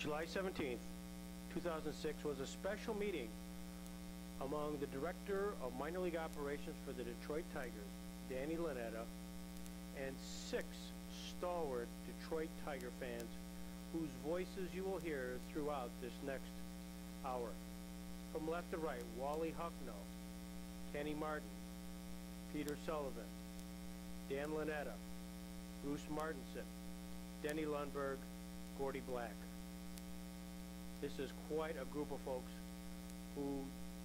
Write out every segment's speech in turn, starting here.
July 17th, 2006 was a special meeting among the Director of Minor League Operations for the Detroit Tigers, Danny Lunette, and 6 stalwart Detroit Tiger fans whose voices you will hear throughout this next hour. From left to right, Wally Hucknall, Kenny Martin, Peter Sullivan, Dan Lunette, Bruce Martinson, Denny Lundberg, Gordy Black. This is quite a group of folks who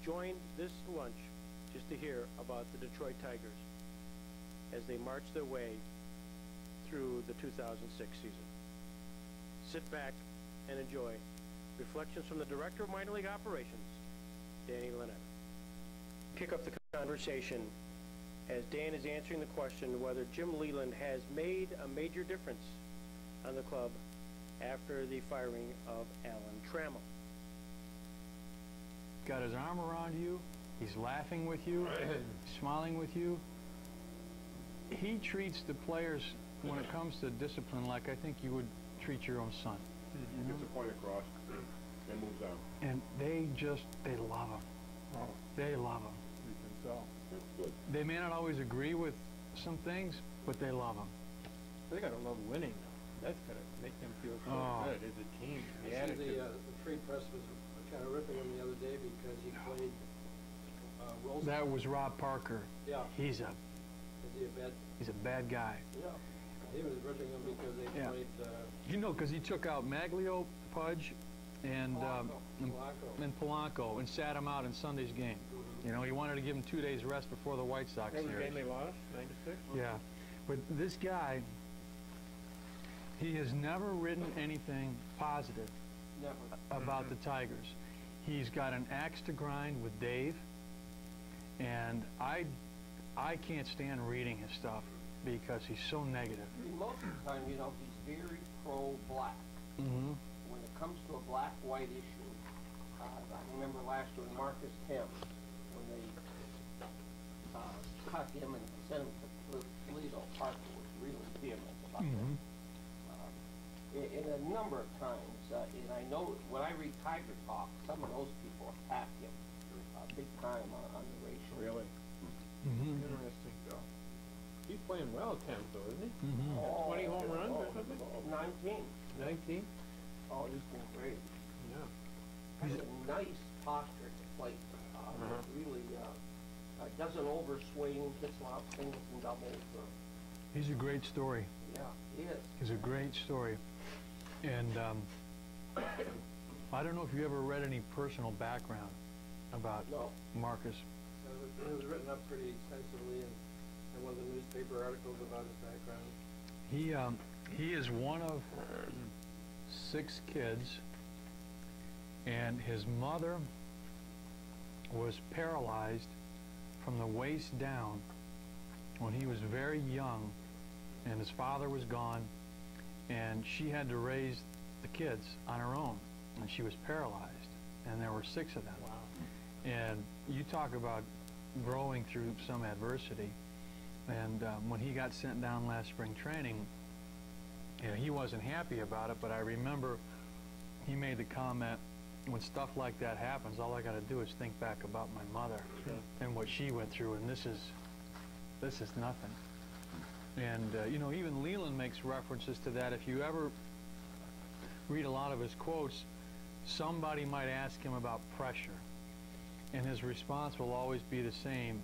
joined this lunch just to hear about the Detroit Tigers as they march their way through the 2006 season. Sit back and enjoy reflections from the Director of Minor League Operations, Danny Lunette. Pick up the conversation as Dan is answering the question whether Jim Leyland has made a major difference on the club after the firing of Alan Trammell. Got his arm around you, he's laughing with you, smiling with you. He treats the players, when it comes to discipline, like I think you would treat your own son. He gets a point across and moves on. And they love him. Oh. They love him. You can tell. That's good. They may not always agree with some things, but they love him. They gotta love winning. That's gotta make them feel so good as a team. The trade press was kind of ripping him the other day because he played Wilson. That was Rob Parker. Yeah. He's a bad guy. Yeah. He was ripping him because they played. You know, because he took out Maglio, Pudge, and Polanco and sat him out in Sunday's game. You know, he wanted to give him 2 days rest before the White Sox series. That was the game they lost, 96? Yeah. But this guy, he has never written anything positive about the Tigers. He's got an axe to grind with Dave, and I can't stand reading his stuff because he's so negative. Most of the time, you know, he's very pro-black. Mm-hmm. When it comes to a black-white issue, I remember last year when Marcus Thames, when they cut him and sent him to Toledo, Parker was really vehement about that. And a number of times, and I know when I read Tiger Talk, some of those people attack him big time on the racial. Really? Mm-hmm. Interesting, though. He's playing well, Thames, though, isn't he? Mm-hmm. Oh, 20 home runs or something? 19. 19? Oh, he's been great. Yeah. Has a nice posture to play. Really doesn't overswing, hits a lot of singles and doubles. He's a great story. Yeah, he is. He's a great story. And I don't know if you ever read any personal background about Marcus. It was written up pretty extensively in one of the newspaper articles about his background. He is one of 6 kids, and his mother was paralyzed from the waist down when he was very young, and his father was gone, and she had to raise the kids on her own, and she was paralyzed, and there were 6 of them. Wow. And you talk about growing through some adversity, and when he got sent down last spring training, you know, he wasn't happy about it, but I remember he made the comment, when stuff like that happens, all I got to do is think back about my mother and what she went through, and this is nothing. And you know, even Leyland makes references to that. If you ever read a lot of his quotes, somebody might ask him about pressure, and his response will always be the same,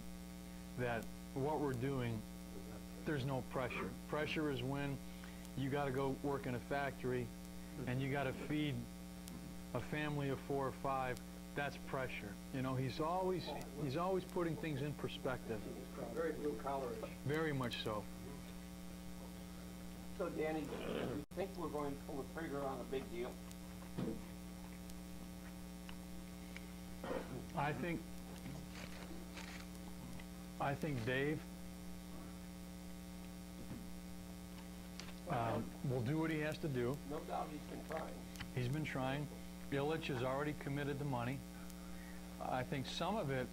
that what we're doing, there's no pressure. Pressure is when you got to go work in a factory and you got to feed a family of 4 or 5. That's pressure. You know, he's always putting things in perspective. Very blue collarish. Very much so. So, Danny, do you think we're going to pull the trigger on a big deal? I think Dave will do what he has to do. No doubt he's been trying. He's been trying. Illich has already committed the money. I think some of it,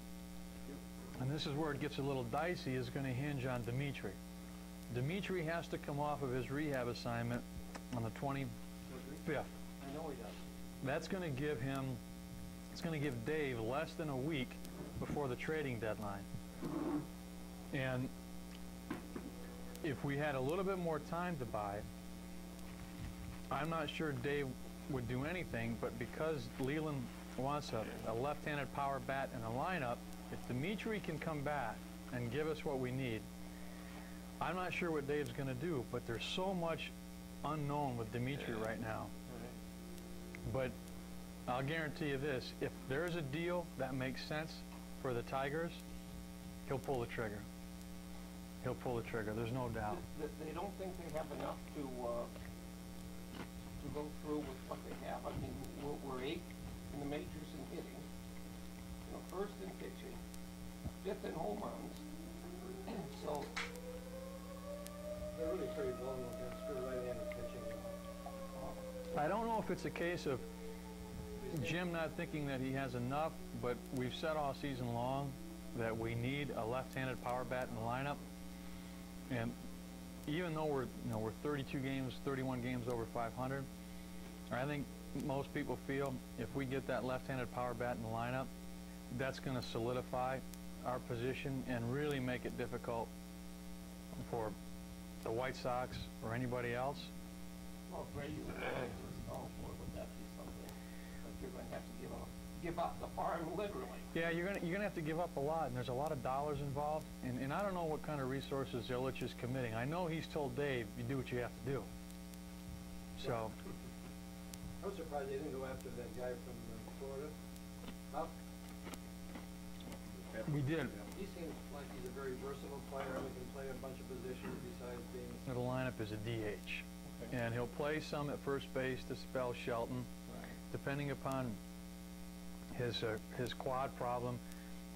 and this is where it gets a little dicey, is going to hinge on Dimitri. Dimitri has to come off of his rehab assignment on the 25th. I know he does. That's going to give him, it's going to give Dave less than a week before the trading deadline. And if we had a little bit more time to buy, I'm not sure Dave would do anything, but because Leland wants a left-handed power bat in the lineup, if Dimitri can come back and give us what we need, I'm not sure what Dave's going to do, but there's so much unknown with Dimitri right now. But I'll guarantee you this, if there's a deal that makes sense for the Tigers, he'll pull the trigger. He'll pull the trigger, there's no doubt. They don't think they have enough to go through with what they have. I mean, we're 8th in the majors in hitting, you know, 1st in pitching, 5th in home runs. So they're really pretty vulnerable against good right-handed pitching. I don't know if it's a case of Jim not thinking that he has enough, but we've said all season long that we need a left-handed power bat in the lineup. And even though we're 32 games, 31 games over 500, I think most people feel if we get that left-handed power bat in the lineup, that's going to solidify our position and really make it difficult for the White Sox or anybody else. well, Brady was installed for, would that be something? But you're going to have to give up the farm literally. Yeah, you're gonna have to give up a lot, and there's a lot of dollars involved, and I don't know what kind of resources Ilitch is committing. I know he's told Dave, you do what you have to do. So. I was surprised they didn't go after that guy from Florida. Huff. We did. He seems like he's a very versatile player and he can play a bunch of positions besides being... The lineup is a DH. And he'll play some at first base to spell Shelton. Right. Depending upon his quad problem,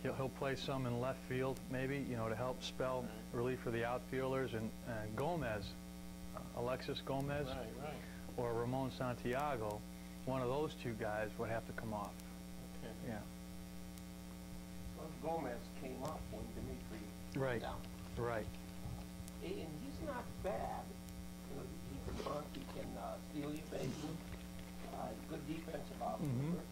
he'll play some in left field, maybe, you know, to help spell relief for the outfielders. And Gomez, Alexis Gomez, or Ramon Santiago, one of those two guys would have to come off. Okay. Yeah. Well, Gomez came up when Dimitri Right. went down. Right. And he's not bad. You know, he can bunt, he can steal you bases. Good defensive outfielder.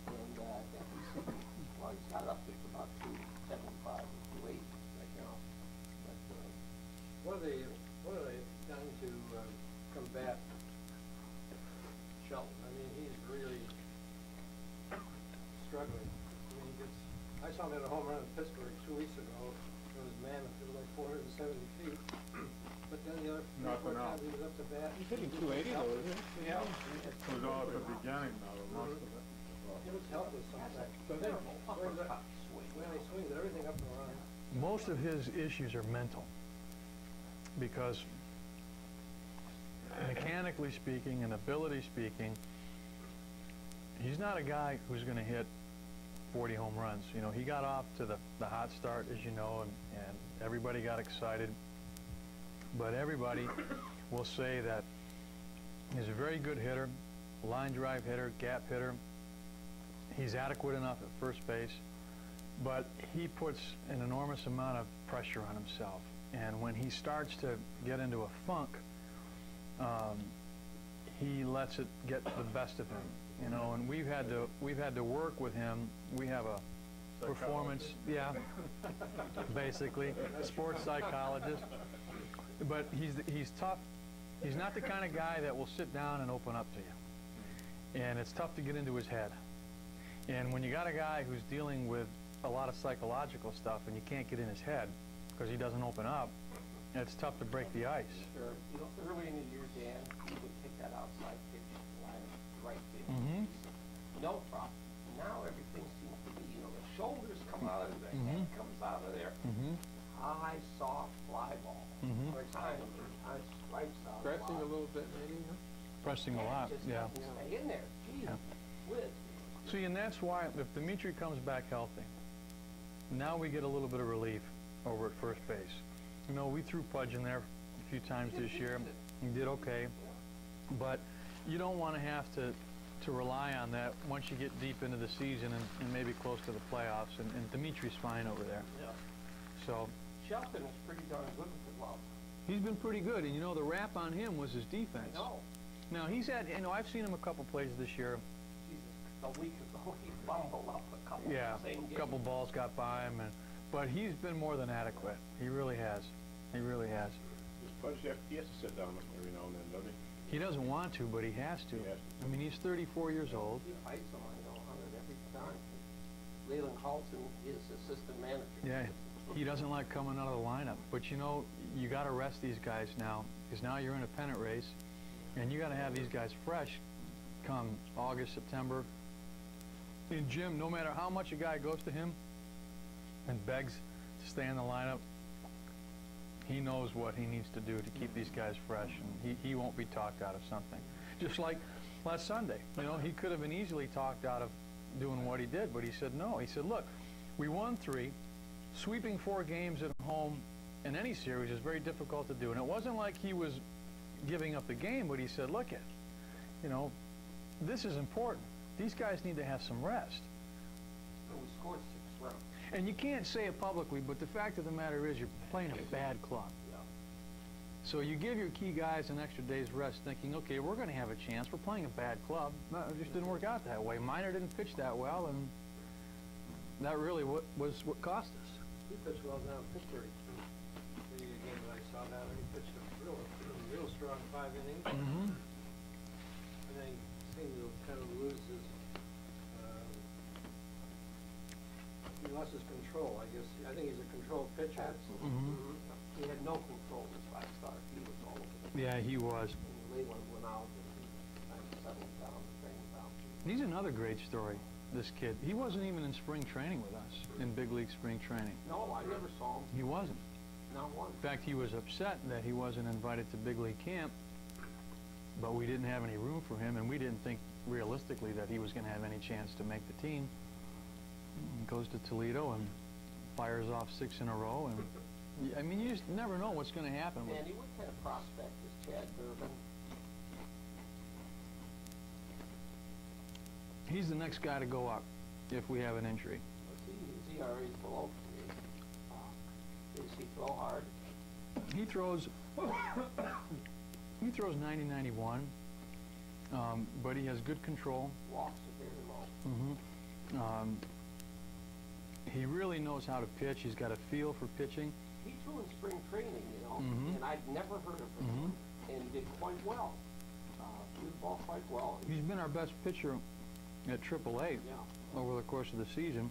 And I think he's got up there to about 275 or 280 right now. But What are they done to combat Shelton? I mean, he's really struggling. I mean, I saw him hit a home run in Pittsburgh 2 weeks ago. It was mammoth. It was like 470 feet. But then the other 3 or 4 times he was up to bat. He's hitting 280 though, isn't he? Yeah. It was all at the beginning now, most of it. He looks helpless sometimes. terrible uppercut swing. When he swings everything up and around. Most of his issues are mental, because mechanically speaking and ability speaking, he's not a guy who's going to hit 40 home runs. You know, he got off to the hot start, as you know, and everybody got excited. But everybody will say that he's a very good hitter, line drive hitter, gap hitter. He's adequate enough at first base, but he puts an enormous amount of pressure on himself. And when he starts to get into a funk, he lets it get the best of him. You know, and we've had to work with him. We have a performance, yeah, basically, sports psychologist. But he's tough. He's not the kind of guy that will sit down and open up to you. And it's tough to get into his head. And when you got a guy who's dealing with a lot of psychological stuff and you can't get in his head because he doesn't open up, it's tough to break the ice. Sure. You know, early in the year, Dan, he would take that outside pitch line right field. No problem. Now everything seems to be, you know, the shoulders come out of there, the head comes out of there. High, soft fly ball. Or time strikes out. Pressing a little bit maybe, huh? Pressing a lot, Just yeah. doesn't stay in there. Geez, whiz. See, and that's why if Dimitri comes back healthy, now we get a little bit of relief over at first base. You know, we threw Pudge in there a few times this year. He did okay. But you don't want to have to rely on that once you get deep into the season and maybe close to the playoffs. And Dimitri's fine over there. Yeah. So Shelton is pretty darn good with the glove. he's been pretty good. And, you know, the rap on him was his defense. I know. Now, he's had, you know, I've seen him a couple plays this year. a week ago, he fumbled up a couple Yeah, the same a game. couple balls got by him, but he's been more than adequate. He really has. He really has. He has to sit down every now and then, doesn't he? He doesn't want to, but he has to. He has to. I mean, he's 34 years old. He fights them, I know, 100 every time. Leland Carlson is assistant manager. Yeah, he doesn't like coming out of the lineup. But you know, you got to rest these guys now, because now you're in a pennant race, and you got to have these guys fresh come August, September. And Jim, no matter how much a guy goes to him and begs to stay in the lineup, he knows what he needs to do to keep these guys fresh, and he won't be talked out of something. Just like last Sunday, you know, he could have been easily talked out of doing what he did, but he said no. He said, look, we won 3. Sweeping 4 games at home in any series is very difficult to do. And it wasn't like he was giving up the game, but he said, look, you know, this is important. These guys need to have some rest. And we scored 6 runs. And you can't say it publicly, but the fact of the matter is you're playing a bad club. Yeah. So you give your key guys an extra day's rest thinking, okay, we're going to have a chance. We're playing a bad club. No, it just didn't work out that way. Minor didn't pitch that well, and that really was what cost us. He pitched well down in Pittsburgh. The game that I saw down there, he pitched a real strong 5 innings. Mm-hmm. And then he seemed to kind of lose his, he lost his control, I guess. I think he's a controlled pitcher. Absolutely. Mm-hmm. He had no control this 5 stars. He was all over the place. Yeah, he was. And Leland went out and he kind of settled down and trained down. He's another great story, this kid. He wasn't even in spring training with us, in big league spring training. No, I never saw him. He wasn't. Not once. In fact, he was upset that he wasn't invited to big league camp, but we didn't have any room for him, and we didn't think realistically that he was going to have any chance to make the team. He goes to Toledo and fires off 6 in a row, and I mean, you just never know what's going to happen. Andy, what kind of prospect is Chad Durbin? He's the next guy to go up if we have an injury. His ERA is below 3. Does he throw hard? He throws 90-91, but he has good control. Walks are very low. Mm-hmm. He really knows how to pitch. He's got a feel for pitching. He threw in spring training, you know, Mhm. and I'd never heard of him, and he did quite well. Threw the ball quite well. He's been our best pitcher at AAA Yeah. over the course of the season,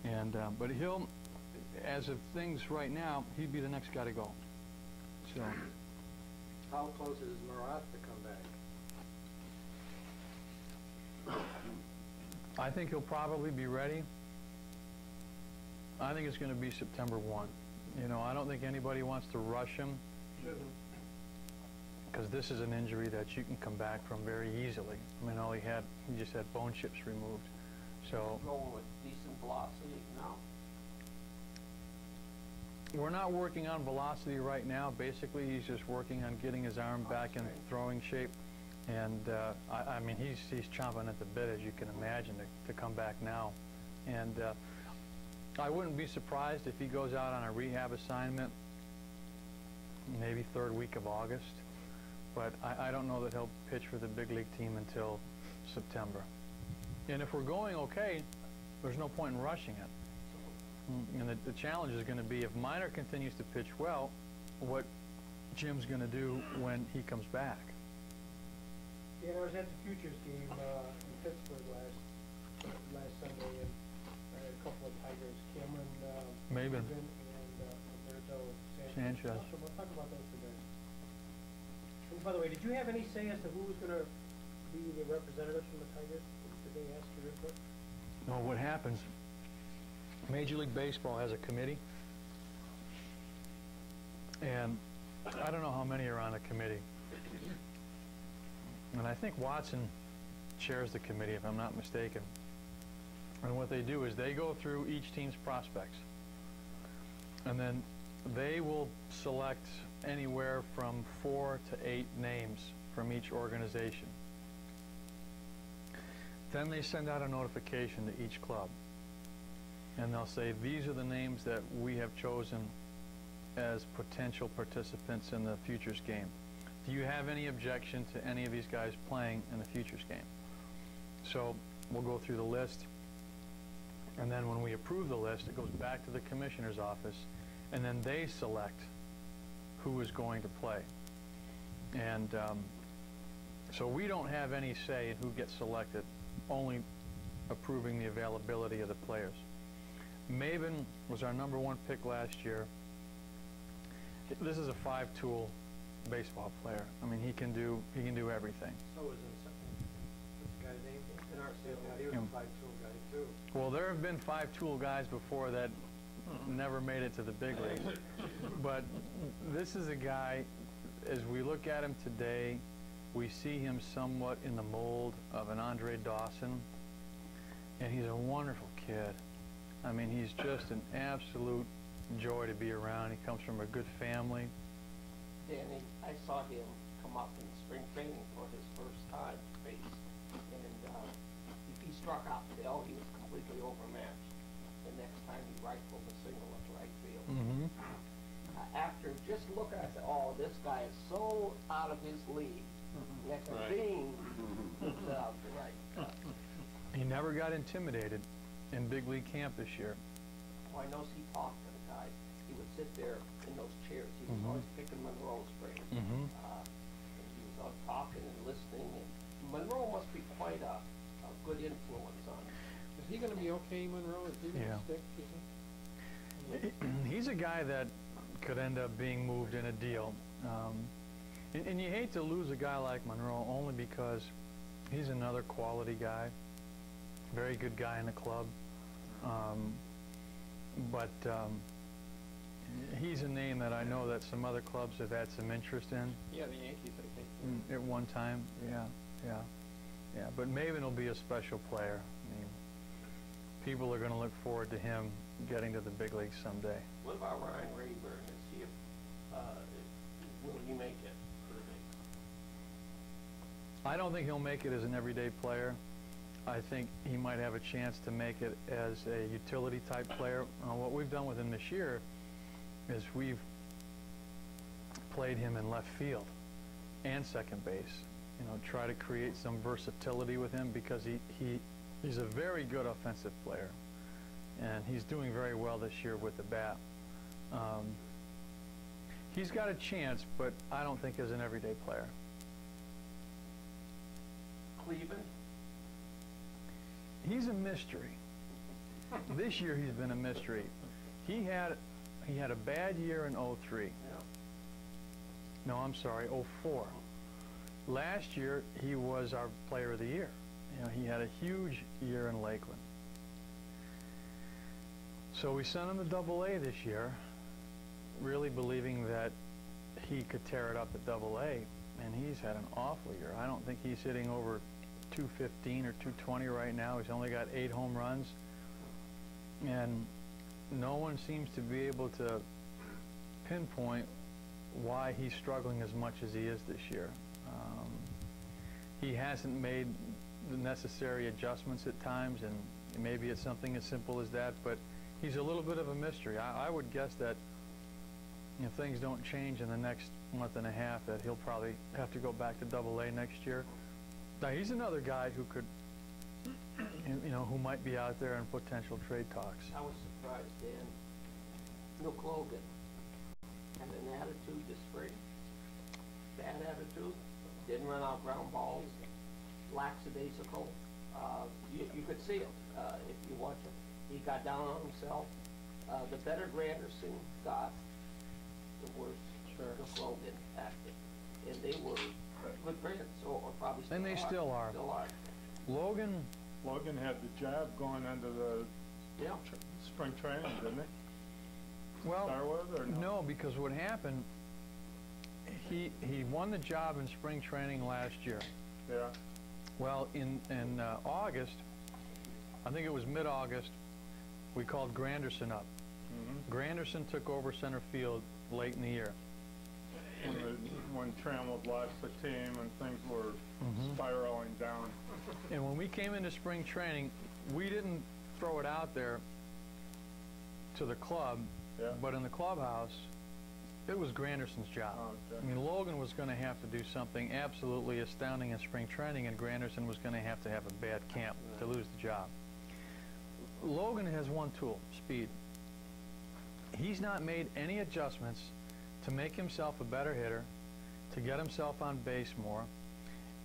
and but he'll, as of things right now, he'd be the next guy to go. So How close is Marat to come back? I think he'll probably be ready. I think it's going to be September 1. You know, I don't think anybody wants to rush him, because this is an injury that you can come back from very easily. I mean, he just had bone chips removed. So Going with decent velocity now. we're not working on velocity right now. Basically, he's just working on getting his arm back in throwing shape. And I mean, he's chomping at the bit, as you can imagine, to come back now. And I wouldn't be surprised if he goes out on a rehab assignment maybe 3rd week of August. But I don't know that he'll pitch for the big league team until September. And if we're going okay, there's no point in rushing it. And the challenge is going to be, if Minor continues to pitch well, what Jim's going to do when he comes back. Yeah, I was at the Futures game in Pittsburgh last Sunday, and I had a couple of Tigers, Cameron Maben. and Alberto Sanchez. We'll talk about those 2 guys. And by the way, did you have any say as to who was going to be the representatives from the Tigers? Did they ask your input? Well, what happens, Major League Baseball has a committee, and I don't know how many are on the committee. And I think Watson chairs the committee, if I'm not mistaken. And what they do is they go through each team's prospects, and then they will select anywhere from 4 to 8 names from each organization. Then they send out a notification to each club, and they'll say, these are the names that we have chosen as potential participants in the Futures game. Do you have any objection to any of these guys playing in the Futures game? So we'll go through the list, and then when we approve the list, it goes back to the commissioner's office, and then they select who is going to play. And so we don't have any say in who gets selected, only approving the availability of the players. Maven was our #1 pick last year. This is a 5-tool baseball player. I mean, he can do everything. So was what's the guy's name? In our state, he was a 5-tool guy too. Well, there have been 5-tool guys before that never made it to the big leagues. But this is a guy, as we look at him today, we see him somewhat in the mold of an Andre Dawson, and he's a wonderful kid. I mean, he's just an absolute joy to be around. He comes from a good family. Danny, I saw him come up in spring training for his first time base, and he struck out Bill. He was completely overmatched. The next time he rifled a single at right field. Mm-hmm. After just looking, I said, "Oh, this guy is so out of his league." Next Right. being right. He never got intimidated in big league camp this year. I know he talked to the guy. He would sit there in those chairs. He was always picking Monroe's brain. Mm-hmm. And he was out talking and listening. And Monroe must be quite a good influence on him. Is he going to be okay, Monroe? Is he going to Yeah. stick, do you think? He's a guy that could end up being moved in a deal. And you hate to lose a guy like Monroe only because he's another quality guy, very good guy in the club. But he's a name that I know that some other clubs have had some interest in. Yeah, the Yankees, I think. At one time, yeah. But Maven will be a special player. I mean, people are going to look forward to him getting to the big leagues someday. What about Ryan Rayburn? Will he make it for the bigs? I don't think he'll make it as an everyday player. I think he might have a chance to make it as a utility type player. What we've done with him this year is we've played him in left field and second base. You know, try to create some versatility with him because he's a very good offensive player, and he's doing very well this year with the bat. He's got a chance, but I don't think as an everyday player. Cleveland? He's a mystery. This year he's been a mystery. He had a bad year in '03. Yeah. No, I'm sorry, '04. Last year he was our player of the year. You know, he had a huge year in Lakeland. So we sent him to AA this year, really believing that he could tear it up at AA, and he's had an awful year. I don't think he's hitting over 215 or 220 right now. He's only got 8 home runs, and no one seems to be able to pinpoint why he's struggling as much as he is this year. He hasn't made the necessary adjustments at times, and maybe it's something as simple as that, but he's a little bit of a mystery. I would guess that if things don't change in the next month and a half, that he'll probably have to go back to AA next year. Now, he's another guy who could, you know, who might be out there in potential trade talks. I was surprised, Dan. Luke Logan had an attitude this spring. Bad attitude. Didn't run out ground balls. Lackadaisical. You could see it if you watch it. He got down on himself. The better Granderson got, the worse Luke Logan acted. And they were good friends, or probably still are. And they still are. Still are. Logan had the jab going into the Yeah. spring training, didn't he? Well, Start with, or no, because what happened, he won the job in spring training last year. Yeah. Well, in August, I think it was mid-August, we called Granderson up. Granderson took over center field late in the year. When Trammell lost the team and things were spiraling down. And when we came into spring training, we didn't throw it out there to the club, but in the clubhouse, It was Granderson's job. Oh, okay. I mean, Logan was going to have to do something absolutely astounding in spring training, and Granderson was going to have a bad camp to lose the job. Logan has one tool, speed. He's not made any adjustments to make himself a better hitter, to get himself on base more,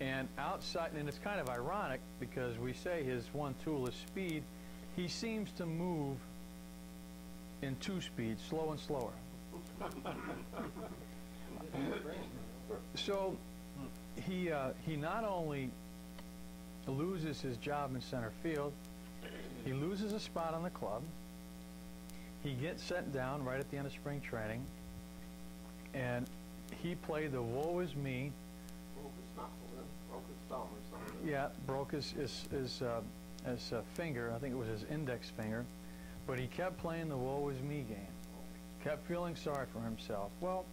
and outside, and it's kind of ironic because we say his one tool is speed. He seems to move in two speeds, slow and slower. So he not only loses his job in center field, he loses a spot on the club. He gets sent down right at the end of spring training, and he played the woe is me. Broke his knuckle, broke his thumb or something. Yeah, broke his finger. I think it was his index finger, but he kept playing the woe is me game. Kept feeling sorry for himself. Well,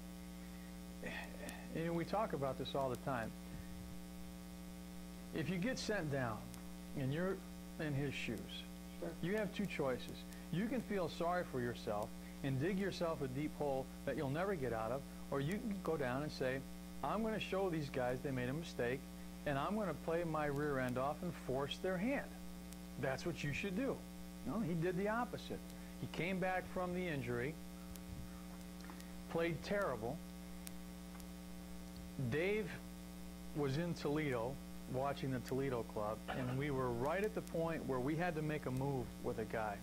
you know, we talk about this all the time. If you get sent down and you're in his shoes, Sure. you have two choices. You can feel sorry for yourself and dig yourself a deep hole that you'll never get out of, or you can go down and say, I'm going to show these guys they made a mistake, and I'm going to play my rear end off and force their hand. That's what you should do. No, he did the opposite. He came back from the injury, played terrible. Dave was in Toledo watching the Toledo club, and we were right at the point where we had to make a move with a guy.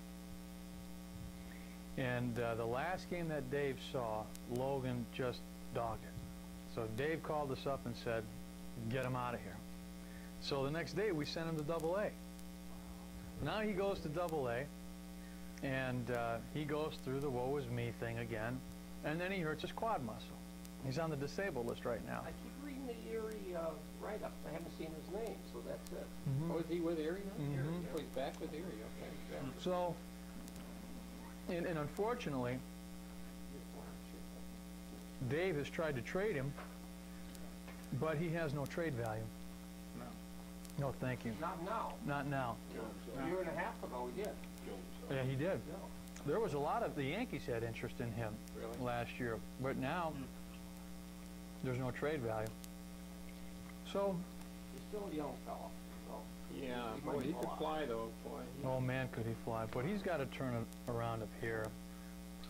And the last game that Dave saw, Logan just dogged it. So Dave called us up and said, get him out of here. So the next day we sent him to Double-A. Now he goes to Double-A, and he goes through the woe is me thing again, and then he hurts his quad muscle. He's on the disabled list right now. I keep reading the Erie write-up. I haven't seen his name, so that's it. Mhm. Oh, is he with Erie now? Mhm. Erie, oh, he's back with Erie, okay. Yeah. So, and unfortunately, Dave has tried to trade him, but he has no trade value. No. No, thank you. Not now. Not now. A year and a half ago, he did. Yeah, he did. No. There was a lot of, the Yankees had interest in him Really? last year, but now there's no trade value. So, He's still a young fellow, so. Yeah, He boy, might he go could off. fly though, boy. oh man, could he fly. But he's got to turn it around up here.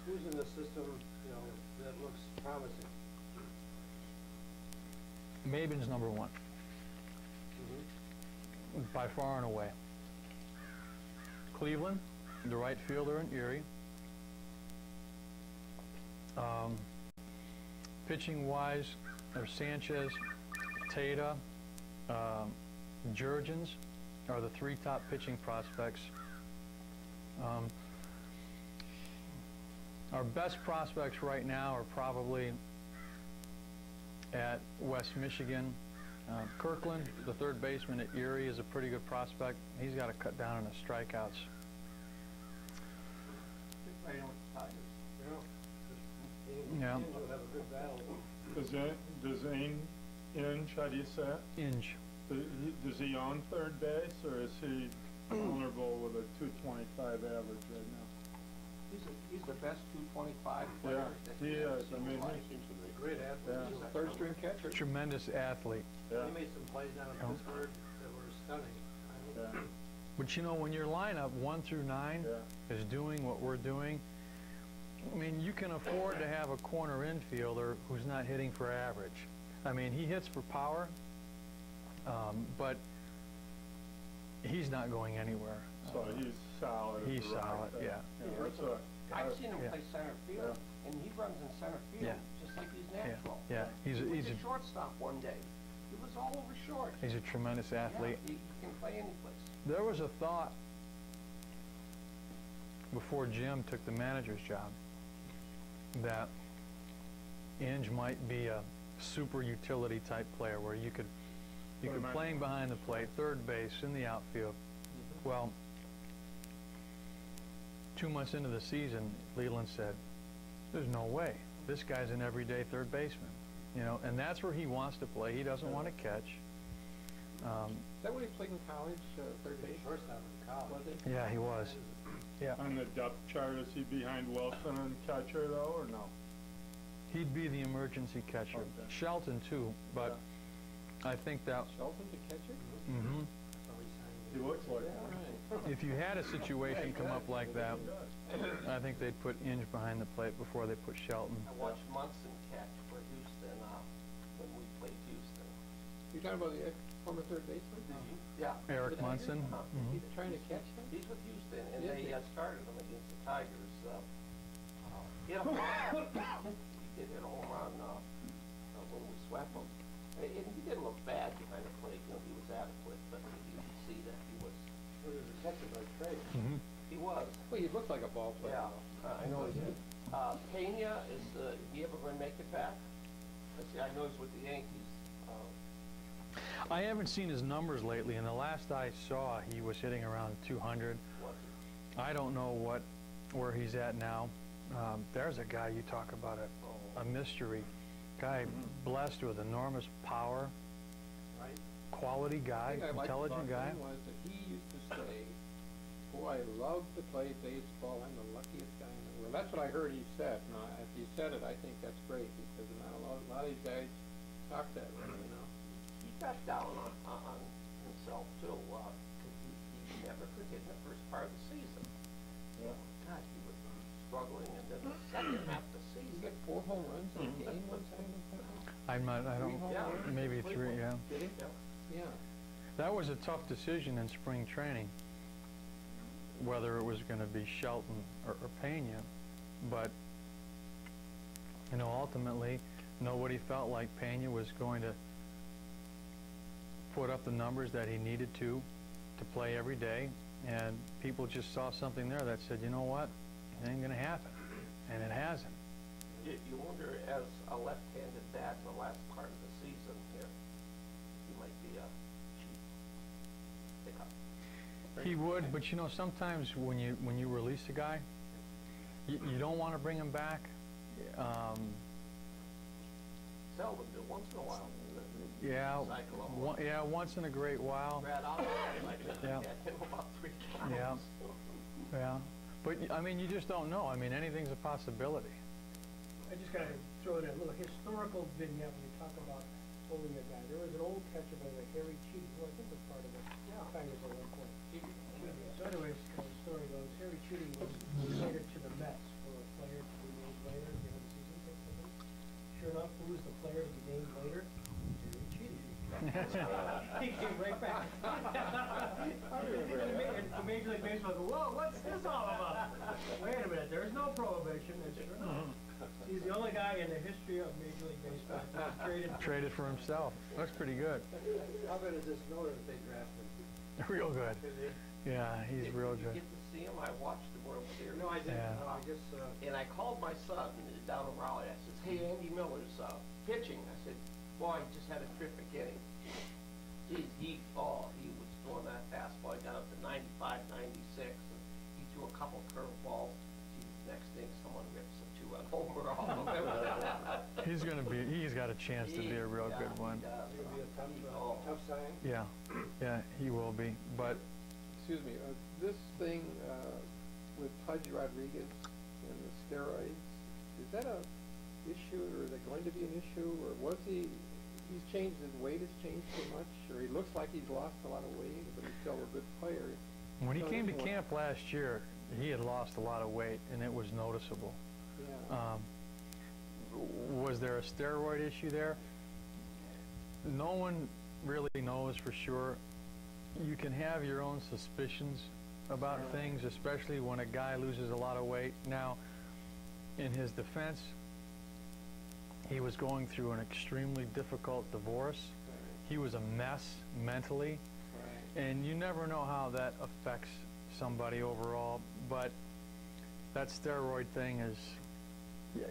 Who's in the system, you know, that looks promising? Mabin's number one, by far and away. Cleveland, the right fielder in Erie. Pitching-wise, there's Sanchez, Tata, Jurgens are the three top pitching prospects. Our best prospects right now are probably at West Michigan. Kirkland, the third baseman at Erie, is a pretty good prospect. He's got to cut down on his strikeouts. Playing with the Tigers. Yeah. We'll have a good battle. Does Inge, how do you say it? Inge. Does he own third base, or is he vulnerable with a 225 average right now? He's the best 225 player Yeah, that he he's ever is. I seen mean, in life. he seems to be. Great athlete. Yeah. He's a Third string catcher. Tremendous athlete. Yeah, He made some plays down in Oh. Pittsburgh that were stunning. yeah, But you know, when your lineup 1 through 9 yeah. is doing what we're doing, I mean, you can afford to have a corner infielder who's not hitting for average. I mean, he hits for power, but he's not going anywhere. So he's solid. He's as a rock solid, there. yeah. That's what I've seen him Yeah. play center field, and he runs in center field Yeah. just like he's Yeah, natural. yeah. He was He's a shortstop one day. He was all over short. a tremendous athlete. Yeah, he can play any place. There was a thought before Jim took the manager's job that Inge might be a super utility type player where you could playing behind the plate, third base, in the outfield. Well, 2 months into the season, Leland said, there's no way. This guy's an everyday third baseman. You know, and that's where he wants to play. He doesn't want to catch. Is that what he played in college, third base? Shortstop in college. Was it? Yeah, he was. Yeah. On the depth chart, is he behind Wilson and catcher, though, or no? He'd be the emergency catcher. Okay. Shelton too, but I think that Shelton to catch it? mhm. He looks like Yeah, one. right. If you had a situation come up like that, I think they'd put Inge behind the plate before they put Shelton. I watched Munson catch for Houston, when we played Houston. You're talking about the former third baseman? Yeah. Eric With the Munson? Tigers. Mhm. He's trying to catch him? He's with Houston, and Is they he? started him against the Tigers. He hit a home run. He did hit a home run when we swept him. And he didn't look bad behind the plate. You know, he was adequate, but you could see that he was. He was a catcher by trade. Mhm. He was. Well, he looks like a ball player. Yeah, I know he did. Pena is he ever going to make it back? Let's see, I know he's with the Yankees. I haven't seen his numbers lately, and the last I saw, he was hitting around 200. Was I don't know where he's at now. There's a guy you talk about, a mystery guy, blessed with enormous power, right? quality guy, The thing I liked intelligent about guy. him was that he used to say, "Boy, I love to play baseball. I'm the luckiest guy in the world." That's what I heard he said. Now, if he said it, I think that's great because not a lot of these guys talk that way, you know. He got down on himself too. 'Cause he never could hit in the first part of the season. Yeah. God, he was struggling, and then the second half of the He season. got 4 home runs in a game one time. I Three don't, home Yeah. runs? maybe three, yeah. Did he? Yeah. Yeah. That was a tough decision in spring training, whether it was going to be Shelton or Pena, but, you know, ultimately, nobody felt like Pena was going to put up the numbers that he needed to play every day, and people just saw something there that said, you know what, it ain't going to happen, and it hasn't. You wonder, as a left-handed bat in the last part of the season here, he might be a cheap pickup. He would, but you know, sometimes when you release a guy, you don't want to bring him back. Seldom do, once in a while. Yeah, Cycle of yeah, once in a great while. Brad Otto, I Yeah. had him about 3 times. Yeah. Yeah, but I mean, you just don't know. I mean, anything's a possibility. I just gotta throw in a little historical vignette when you talk about holding a guy. There was an old catcher by the name of Harry Cheaty, who I think was part of the Tigers at one point. So anyways, as the story goes, Harry Cheaty was traded to the Mets for a player to be named later at the end of the season. Sure enough, who was the player to be named later? Harry Cheaty. He came right back. The Major League Baseball go, whoa, what's this all about? Wait a minute, there's no prohibition, and sure enough, he's the only guy in the history of Major League Baseball who was Traded for himself. Looks pretty good. How good is this Miller that they drafted? Real good. Yeah, he's real Did you good. get to see him? I watched the World Series. No, I didn't. Yeah. No, I just, And I called my son down in Raleigh. I said, "Hey, Andy Miller's pitching." I said, "Boy, he just had a terrific inning." Geez, he was throwing that fastball. He got up to 95, 96, and he threw a couple curveballs. Geez, next thing, someone rips a 2-run homer off of him. He's got a chance to be a real good one. it'll be a tough sign. Yeah, yeah, he will be. But Excuse me, this thing with Pudge Rodriguez and the steroids, is that a issue, or is it going to be an issue, or was he's changed, his weight has changed too much, or he looks like he's lost a lot of weight, but he's still a good player? when he So came to anyway. camp last year, he had lost a lot of weight, and it was noticeable. Yeah. Was there a steroid issue there? No one really knows for sure. You can have your own suspicions about things, especially when a guy loses a lot of weight. Now, in his defense, he was going through an extremely difficult divorce. He was a mess mentally, Right. and you never know how that affects somebody overall, but that steroid thing is,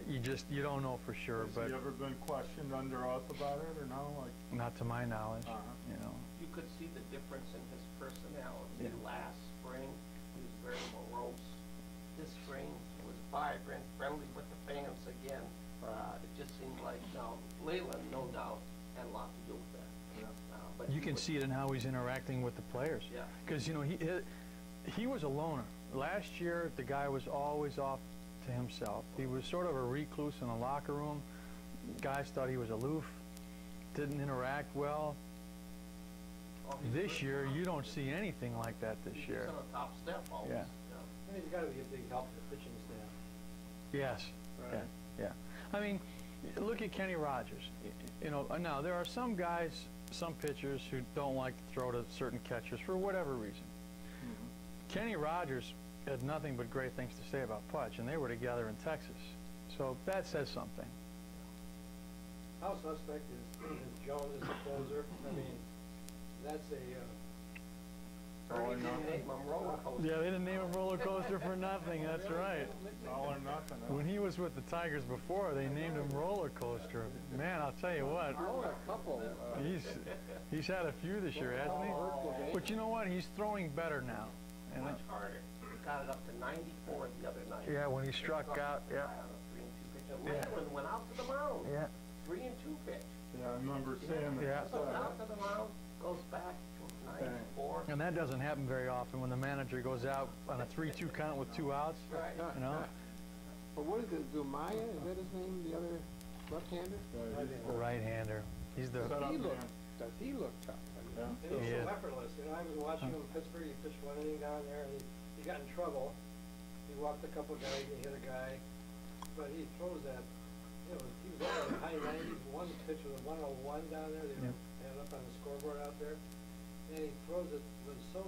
you don't know for sure, Has but he ever been questioned under oath about it, or no? Like, not to my knowledge, you know. You could see the difference in his personality. Yeah. Last spring, he was very morose. This spring was vibrant, friendly with the fans again. It just seemed like, now, Leyland, no doubt, had a lot to do with that. But You he can was- see it in how he's interacting with the players. Yeah. Because, you know, he was a loner. Last year, the guy was always off to himself. He was sort of a recluse in the locker room. Guys thought he was aloof, didn't interact well. This year, you don't see anything like that this year. He's on the top step always. Yeah. I mean, he's gotta be a big help to the pitching staff. Yes. Right. Yeah. I mean, look at Kenny Rogers. You know, now there are some guys, some pitchers who don't like to throw to certain catchers for whatever reason. Kenny Rogers had nothing but great things to say about Pudge, and they were together in Texas. So that says something. How suspect is Jones as a closer? I mean, that's a, All or They nothing. named him roller coaster. Yeah, they didn't name him roller coaster for nothing. That's right. All or nothing. Huh? When he was with the Tigers before, they named him roller coaster. Man, I'll tell you what, Oh, a couple. he's had a few this year, hasn't he? But you know what? He's throwing better now. And Much harder. Got it up to 94 the other night. yeah, when he struck out, yeah. On a 3-2 pitch. And Yeah. Leyland went out to the mound. Yeah. 3-2 pitch. Yeah, I remember seeing that. Yeah. Goes out to the mound, goes back to 94. And that doesn't happen very often when the manager goes out on a 3-2 count with 2 outs. Right. You know? But what is it, Zumaya, is that his name, the other left-hander? Right-hander. He's the Set up, man. Does he look tough? I mean, Yeah. and he's Yeah. so effortless. You know, I was watching him in Pittsburgh, he pitched one inning down there, and he got in trouble. He walked a couple of guys, he hit a guy, but he throws that, you know, he was out in the high 90s, one pitch was a 101 down there, they Yep. had it up on the scoreboard out there, and he throws it with so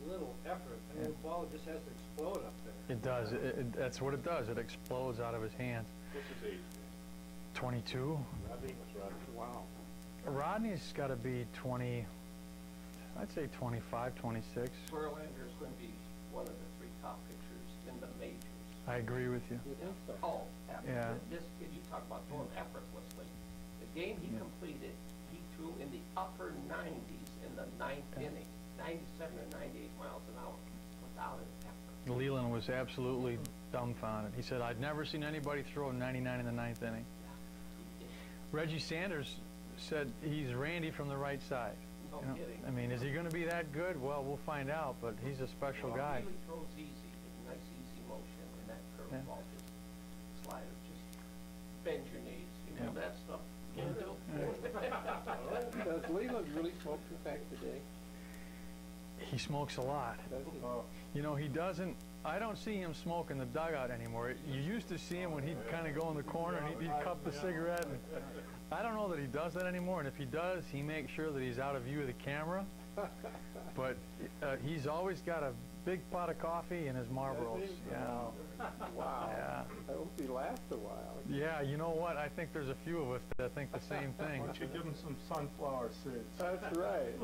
little effort. I mean, the ball just has to explode up there. It does. That's what it does. It explodes out of his hands. What's his age? 22. Rodney? What's Rodney? wow. Rodney's got to be 20, I'd say 25, 26. Verlander's going to be one of the 3 top pitchers in the majors. I agree with you. You think so? Oh, Yeah. This kid, you talk about throwing effortlessly. The game he completed, he threw in the upper 90s in the 9th inning, 97 or 98 miles an hour without an effort. Leland was absolutely dumbfounded. He said, I'd never seen anybody throw 99 in the 9th inning. He did. Reggie Sanders said he's Randy from the right side. No You know, kidding. I mean, is he going to be that good? Well, we'll find out, but he's a special Well, guy. He really throws easy, nice easy motion, and that curveball just slider, just bend your knees. You know that stuff? Can do. Does Leland really smoke the fact today? He smokes a lot. Does he? Oh, You know, he doesn't, I don't see him smoke in the dugout anymore. You used to see him when he'd kind of go in the corner and he'd cup the cigarette. And I don't know that he does that anymore, and if he does, he makes sure that he's out of view of the camera. But he's always got a big pot of coffee and his Marlboros. Does he? Yeah. Wow. Yeah. I hope he lasts a while. Yeah, you know what? I think there's a few of us that think the same thing. why don't you give him some sunflower seeds? That's right.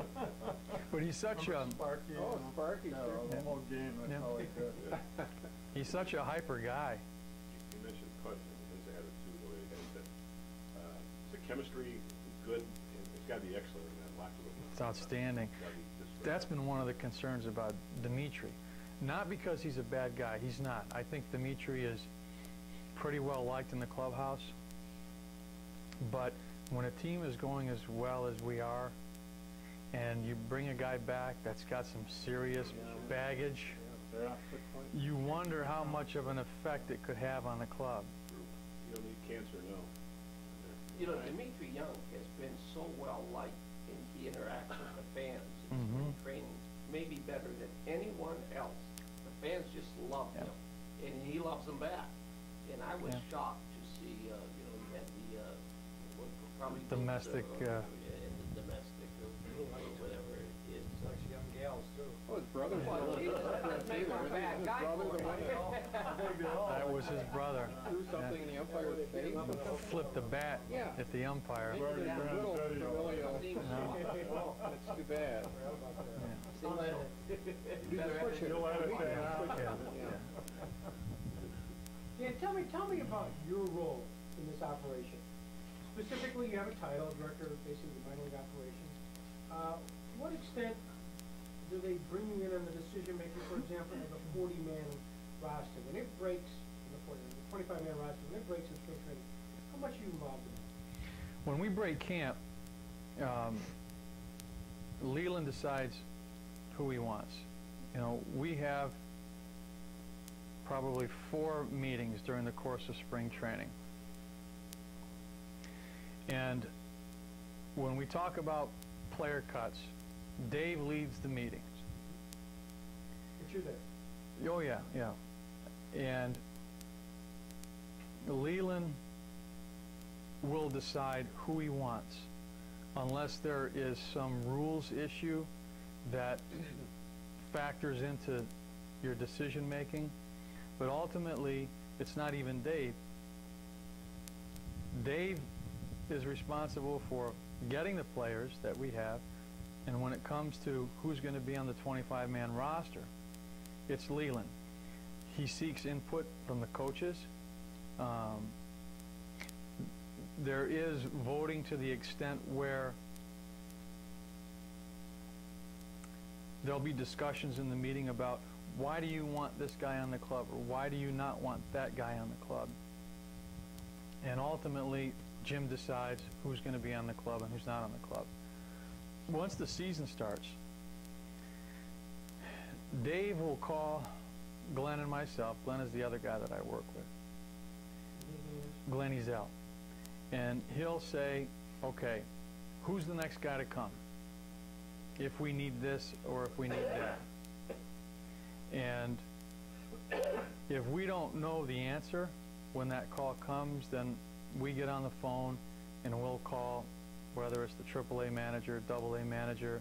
But he's such a, Sparky. Oh, Sparky, Yeah, sure. the whole game, that's Yeah. how he did. he's such a hyper guy. You mentioned Pudge and his attitude, the way he has that. The chemistry is good, and it's got to be excellent in that locker room. It's outstanding. It's gotta be just That's been one of the concerns about Dimitri. Not because he's a bad guy. He's not. I think Dimitri is pretty well liked in the clubhouse. But when a team is going as well as we are, and you bring a guy back that's got some serious baggage, Yeah, good point. you wonder how much of an effect it could have on the club. You don't need cancer, no. You know, Dimitri Young has been so well liked, and he interacts with the fans in spring training, maybe better than anyone else. The fans just love him, and he loves them back. And I was shocked to see, you know, he had the, what probably Domestic, the domestic, or whatever it is. Such young gals, too. Oh, his brother's Well, he doesn't make him a bad guy His brother, for the one that That was his brother. threw something in the umpire's face. Flipped the bat Yeah. at the umpire. Maybe Yeah. that little familial. Seems Oh, that's too bad. seems like Do the push it. You'll let it down. Push it, yeah. Dan, tell me about your role in this operation. Specifically, you have a title, Director of basically the minor league operations. To what extent do they bring you in on the decision making, for example, of a 40-man roster? When it breaks, the 25-man roster, when it breaks in spring training, how much are you involved in that? When we break camp, Leland decides who he wants. You know, we have probably 4 meetings during the course of spring training. And when we talk about player cuts, Dave leads the meetings. But you're there. Oh, yeah, yeah. And Leland will decide who he wants, unless there is some rules issue that factors into your decision making. But ultimately, it's not even Dave. Dave is responsible for getting the players that we have, and when it comes to who's going to be on the 25-man roster, it's Leland. He seeks input from the coaches. There is voting to the extent where there'll be discussions in the meeting about why do you want this guy on the club, or why do you not want that guy on the club. And ultimately, Jim decides who's going to be on the club and who's not on the club. Once the season starts, Dave will call Glenn and myself. Glenn is the other guy that I work with. Glenn Ezel. And he'll say, okay, who's the next guy to come? If we need this or if we need that. And if we don't know the answer when that call comes, then we get on the phone and we'll call, whether it's the AAA manager, AA manager,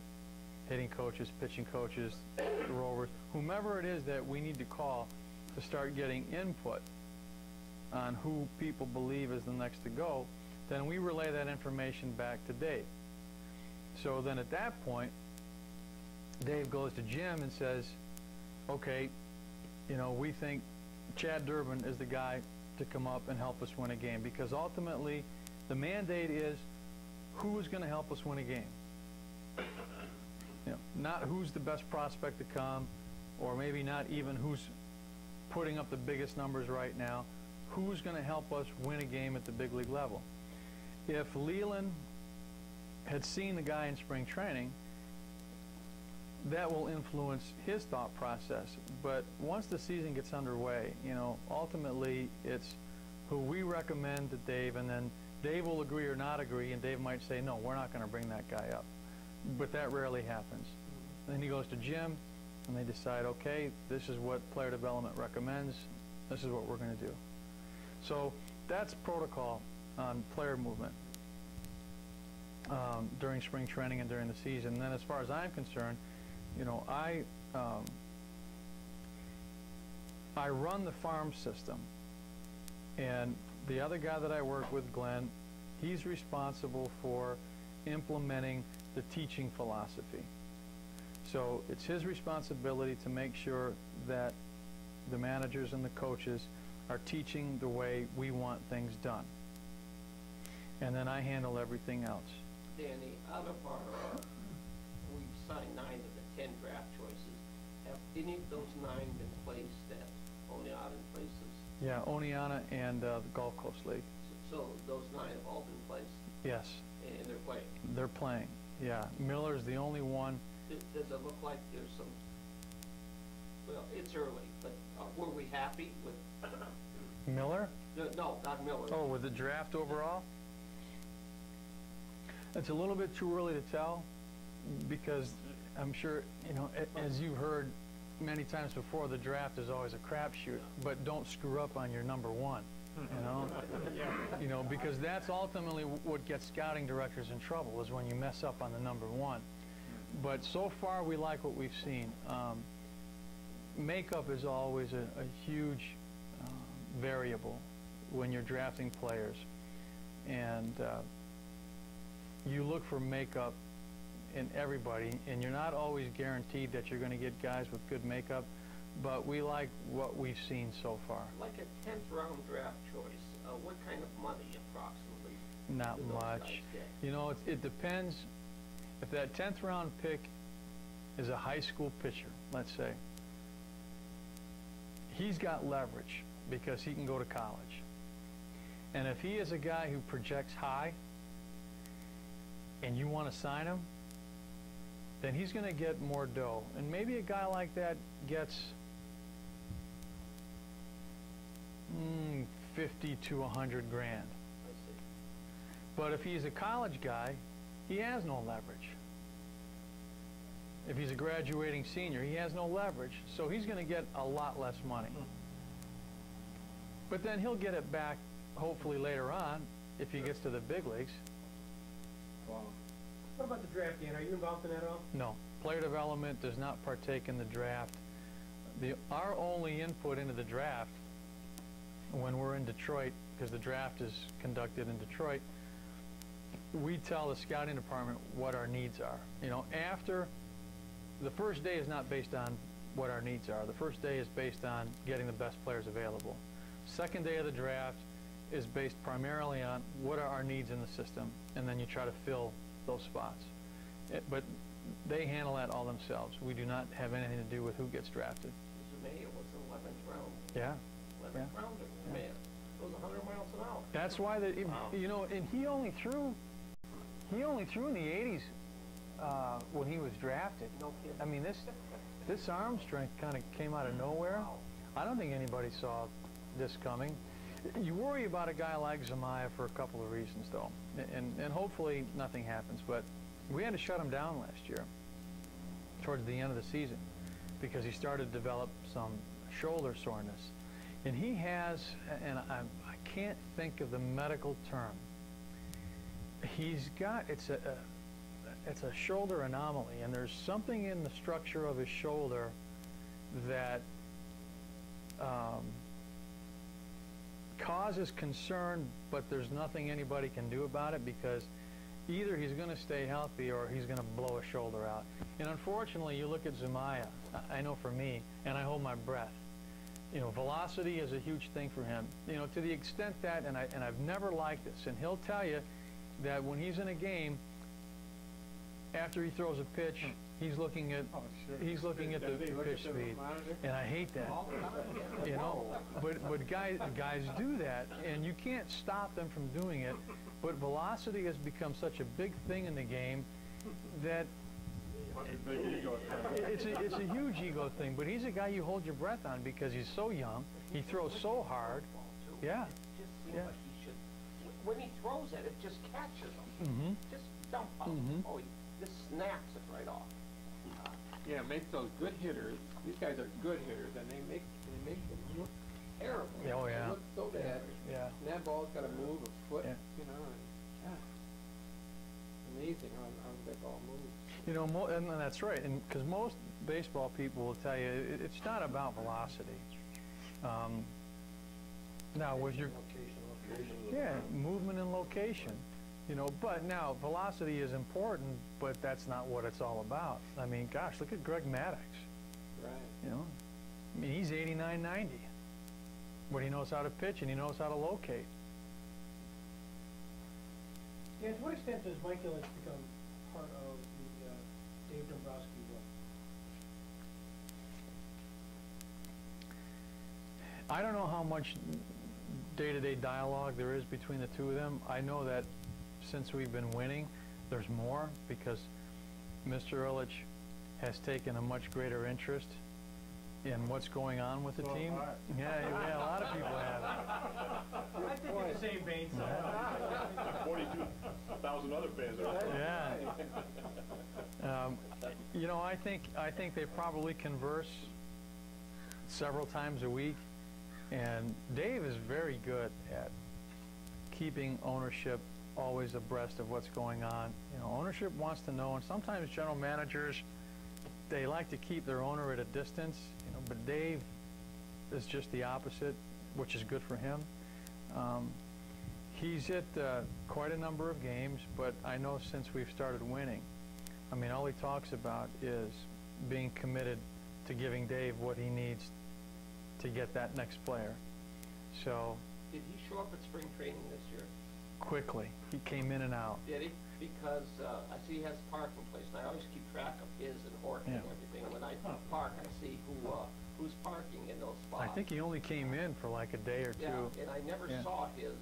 hitting coaches, pitching coaches, the Rovers, whomever it is that we need to call to start getting input on who people believe is the next to go, then we relay that information back to Dave. So then at that point, Dave goes to Jim and says, okay, you know, we think Chad Durbin is the guy to come up and help us win a game, because ultimately the mandate is who is going to help us win a game. You know, not who's the best prospect to come, or maybe not even who's putting up the biggest numbers right now. Who's going to help us win a game at the big league level? If Leland had seen the guy in spring training, that will influence his thought process. But once the season gets underway, you know, ultimately it's who we recommend to Dave, and then Dave will agree or not agree, and Dave might say, no, we're not going to bring that guy up. But that rarely happens. Then he goes to Jim, and they decide, okay, this is what player development recommends. This is what we're going to do. So that's protocol on player movement during spring training and during the season. And then as far as I'm concerned, you know, I run the farm system, and the other guy that I work with, Glenn, he's responsible for implementing the teaching philosophy. So it's his responsibility to make sure that the managers and the coaches are teaching the way we want things done. And then I handle everything else. Danny, out of our, we've signed 9 of the 10 draft choices. Have any of those 9 been placed at N.Y.native places? Yeah, N.Y.native and the Gulf Coast League. So those 9 have all been placed? Yes. And they're playing? They're playing, yeah. Miller's the only one. Does it look like there's some, well, it's early, but were we happy with? Miller? No, not Miller. Oh, with the draft overall? It's a little bit too early to tell, because I'm sure, you know, as you've heard many times before, the draft is always a crapshoot, but don't screw up on your number 1, you know? You know, because that's ultimately what gets scouting directors in trouble, is when you mess up on the number 1. But so far, we like what we've seen. Makeup is always a huge variable when you're drafting players, and you look for makeup in everybody, and you're not always guaranteed that you're going to get guys with good makeup, but we like what we've seen so far. Like a 10th round draft choice, what kind of money approximately? Not do those much. guys get? You know, it depends. If that 10th round pick is a high school pitcher, let's say, he's got leverage because he can go to college. And if he is a guy who projects high and you want to sign him, then he's going to get more dough. And maybe a guy like that gets 50 to 100 grand. I see. But if he's a college guy, he has no leverage. If he's a graduating senior, he has no leverage, so he's going to get a lot less money. But then he'll get it back, hopefully later on, if he gets to the big leagues. Wow. What about the draft, Dan? Are you involved in that at all? No, player development does not partake in the draft. Our only input into the draft, when we're in Detroit, because the draft is conducted in Detroit, we tell the scouting department what our needs are. You know, after the first day is not based on what our needs are. The first day is based on getting the best players available. Second day of the draft is based primarily on what are our needs in the system, and then you try to fill those spots. But they handle that all themselves. We do not have anything to do with who gets drafted. Zumaya was 11th round. Yeah. 11th rounder. Man, it was 100 miles an hour. That's why Wow. you know, and he only threw in the 80s when he was drafted. No kidding. I mean, this arm strength kind of came out of nowhere. Wow. I don't think anybody saw this coming. You worry about a guy like Zumaya for a couple of reasons, though, and hopefully nothing happens. But we had to shut him down last year, towards the end of the season, because he started to develop some shoulder soreness, and he has, and I can't think of the medical term. He's got it's a shoulder anomaly, and there's something in the structure of his shoulder that causes concern, but there's nothing anybody can do about it, because either he's going to stay healthy or he's going to blow a shoulder out. And unfortunately, you look at Zumaya, I know for me, and I hold my breath. You know, velocity is a huge thing for him. You know, to the extent that, and I've never liked this, and he'll tell you that when he's in a game, after he throws a pitch, he's looking at the pitch speed, and I hate that. You know, but guys do that, and you can't stop them from doing it. But velocity has become such a big thing in the game that Big ego thing. it's a huge ego thing. But he's a guy you hold your breath on because he's so young. He throws so hard. Yeah. It just seems Yeah. like he should. When he throws it, it just catches him. Mm-hmm. Just dump out. Oh, he just snaps it right off. Yeah, it makes those good hitters. These guys are good hitters, and they make them look terrible. Oh, yeah. They look so bad. Yeah. And that ball's got to move a foot, Yeah. you know. And, amazing how that ball moves. You know, and that's right, and because most baseball people will tell you it's not about velocity. Now, with your movement and location, you know, but now velocity is important, but that's not what it's all about. I mean, gosh, look at Greg Maddox. Right. You know, I mean, he's 89-90, but he knows how to pitch and he knows how to locate. Dan, to what extent does Mike Ilitch become part of the Dave Dombrowski work? I don't know how much day-to-day dialogue there is between the two of them. I know that since we've been winning, there's more, because Mr. Ilitch has taken a much greater interest in what's going on with the So team. have I. Yeah, a lot of people have. I think in the same vein, so. 42,000 other fans are out there. Yeah. You know, I think they probably converse several times a week, and Dave is very good at keeping ownership always abreast of what's going on. You know, ownership wants to know, and sometimes general managers, they like to keep their owner at a distance, you know, but Dave is just the opposite, which is good for him. He's at quite a number of games, but I know since we've started winning, I mean, all he talks about is being committed to giving Dave what he needs to get that next player. So Did he show up at spring training this year? quickly, he came in and out. Did he? Because I see he has a parking place, and I always keep track of his and Horton and Yeah. everything. When I park, I see who's parking in those spots. I think he only came in for like a day or two. Yeah, and I never Yeah. saw his,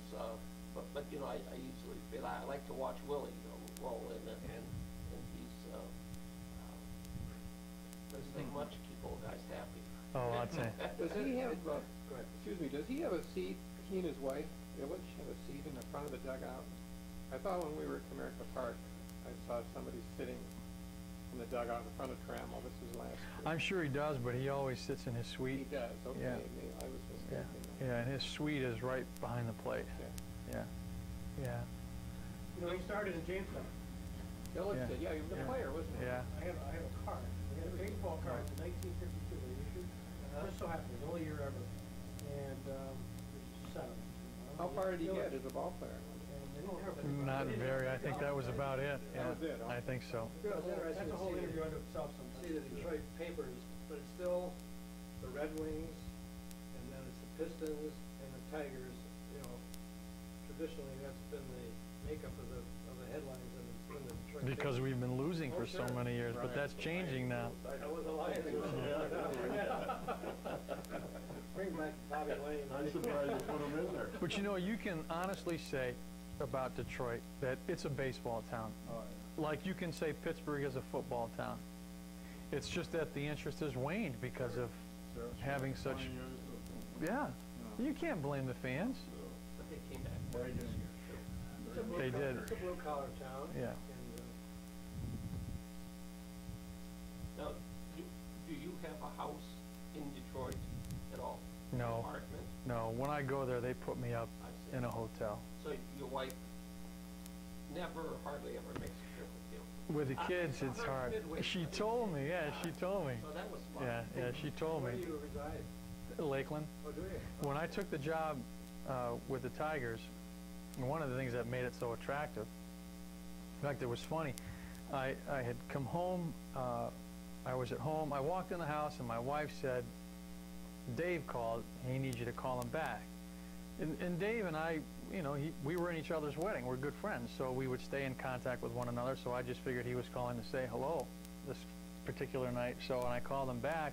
but you know, I usually, I like to watch Willie roll in, and he's, doesn't take much to keep old guys happy. Oh, I'd say. Does he have Go ahead. Excuse me, does he have a seat, he and his wife, Illich, have a seat in the front of the dugout? I thought when we were at Comerica Park, I saw somebody sitting in the dugout in front of Trammell. This was last year. I'm sure he does, but he always sits in his He suite. does, okay, Yeah. I was Yeah, mistaken. yeah, and his suite is right behind the plate. Yeah. Yeah, yeah, You know, he started in Jamestown. Illich Yeah. did, yeah, he was a Yeah. player, wasn't he? yeah. I have a card. We had a baseball card in 1952 they issued. Just so happened, it was the only year ever. And, there's 7. How far did he Illich. get as a ball player? And they didn't have a- Not very, I think that was about it. That Yeah, was it, huh? I think so. It's interesting That's a to whole see interview the- unto itself sometimes. see the Detroit papers, but it's still the Red Wings, and then it's the Pistons and the Tigers. You know, traditionally that's been the makeup of the headlines, and it's been the Detroit. Because papers. we've been losing for so sure. many years, but Right. that's changing now. I was a Lions. Bring back Bobby Lane. I'm surprised you put him in there. But you know, you can honestly say about Detroit that it's a baseball town. Oh, Like you can say Pittsburgh is a football town. It's just that the interest has waned because of, yeah. having such- 20 years of- yeah, no. you can't blame the fans. But they came back Very this good. year, too. It's a blue They collar- did. It's a blue collar town. Yeah. And, Now, do you have a house in Detroit at all? No. Apartment? No, when I go there, they put me up I see. in a hotel. So your wife never or hardly ever makes a trip with you? With the kids, it's hard. She told me, yeah, she told me. So that was fun. Yeah, yeah, she told where me. do you reside? Lakeland. Oh, do you? When I took the job with the Tigers, one of the things that made it so attractive, in fact, it was funny, I had come home, I was at home, I walked in the house and my wife said, Dave called, he needs you to call him back. And Dave and I, you know, we were in each other's wedding, we're good friends, so we would stay in contact with one another, so I just figured he was calling to say hello this particular night, so when I called him back,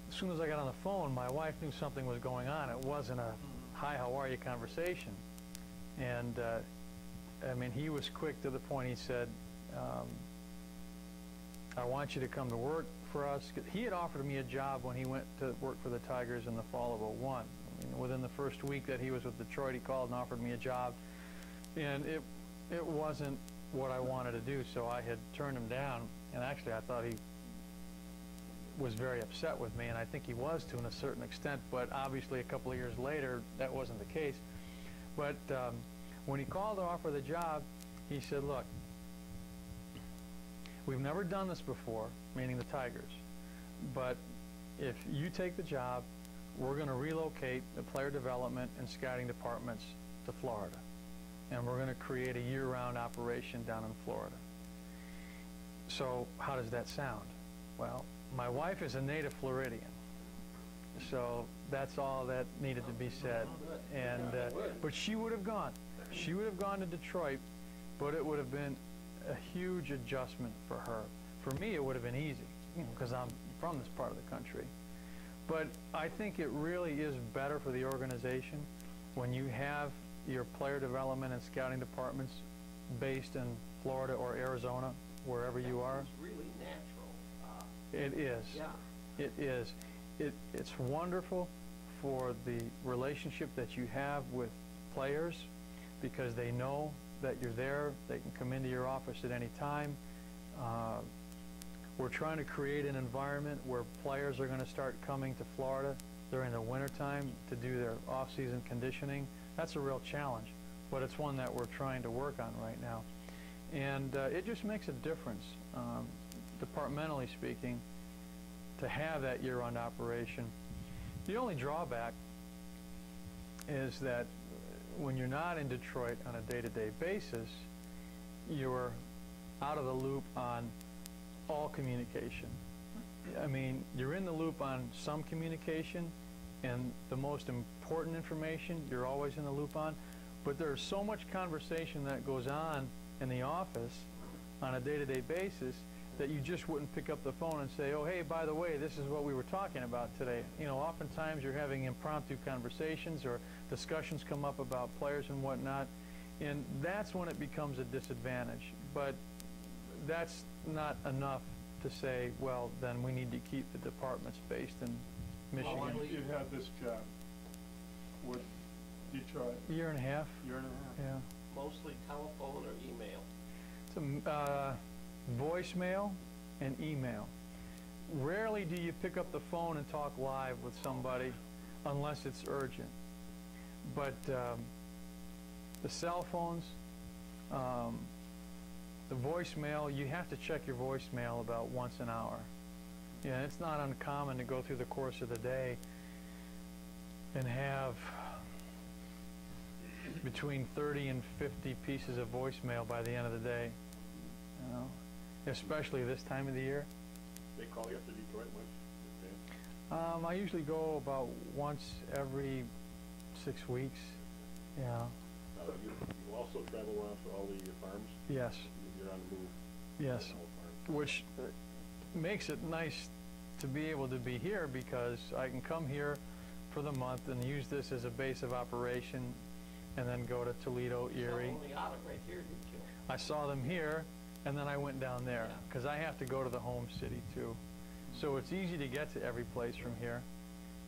as soon as I got on the phone, my wife knew something was going on. It wasn't a hi, how are you conversation. And I mean, he was quick to the point. He said, I want you to come to work for us. He had offered me a job when he went to work for the Tigers in the fall of '01. I mean, within the first week that he was with Detroit, he called and offered me a job. And it wasn't what I wanted to do, so I had turned him down. And actually, I thought he was very upset with me, and I think he was to a certain extent, but obviously a couple of years later, that wasn't the case. But when he called to offer the job, he said, look, we've never done this before, meaning the Tigers, but if you take the job, we're going to relocate the player development and scouting departments to Florida, and we're going to create a year-round operation down in Florida. So how does that sound? Well, my wife is a native Floridian, so that's all that needed to be said. And but she would have gone. She would have gone to Detroit, but it would have been a huge adjustment for her. For me, it would have been easy, you know, because I'm from this part of the country. But I think it really is better for the organization when you have your player development and scouting departments based in Florida or Arizona, wherever you are. It's really natural. It is. Yeah. It is. It's wonderful for the relationship that you have with players because they know that you're there. They can come into your office at any time. We're trying to create an environment where players are going to start coming to Florida during the wintertime to do their off-season conditioning. That's a real challenge, but it's one that we're trying to work on right now. And it just makes a difference, departmentally speaking, to have that year-round operation. The only drawback is that when you're not in Detroit on a day-to-day basis, you're out of the loop on all communication. I mean, you're in the loop on some communication, and the most important information you're always in the loop on, but there's so much conversation that goes on in the office on a day-to-day basis that you just wouldn't pick up the phone and say, oh, hey, by the way, this is what we were talking about today. You know, oftentimes you're having impromptu conversations or discussions come up about players and whatnot, and that's when it becomes a disadvantage. But that's not enough to say, well, then we need to keep the departments based in Michigan. long You had this job with Detroit, Year and a half. year and a half. Yeah. Mostly telephone or email? It's voicemail and email. Rarely do you pick up the phone and talk live with somebody unless it's urgent. But the cell phones, the voicemail, you have to check your voicemail about once an hour. Yeah, it's not uncommon to go through the course of the day and have between 30 and 50 pieces of voicemail by the end of the day, you know, especially this time of the year. They call you up to Detroit much? Dan? I usually go about once every 6 weeks. Yeah. You also travel around to all the farms? Yes. You're on the move? Yes. on all farms. Which makes it nice to be able to be here because I can come here for the month and use this as a base of operation and then go to Toledo, Erie. You saw Lunette right here, didn't you? I saw them here and then I went down there Yeah. because I have to go to the home city too. So it's easy to get to every place from here.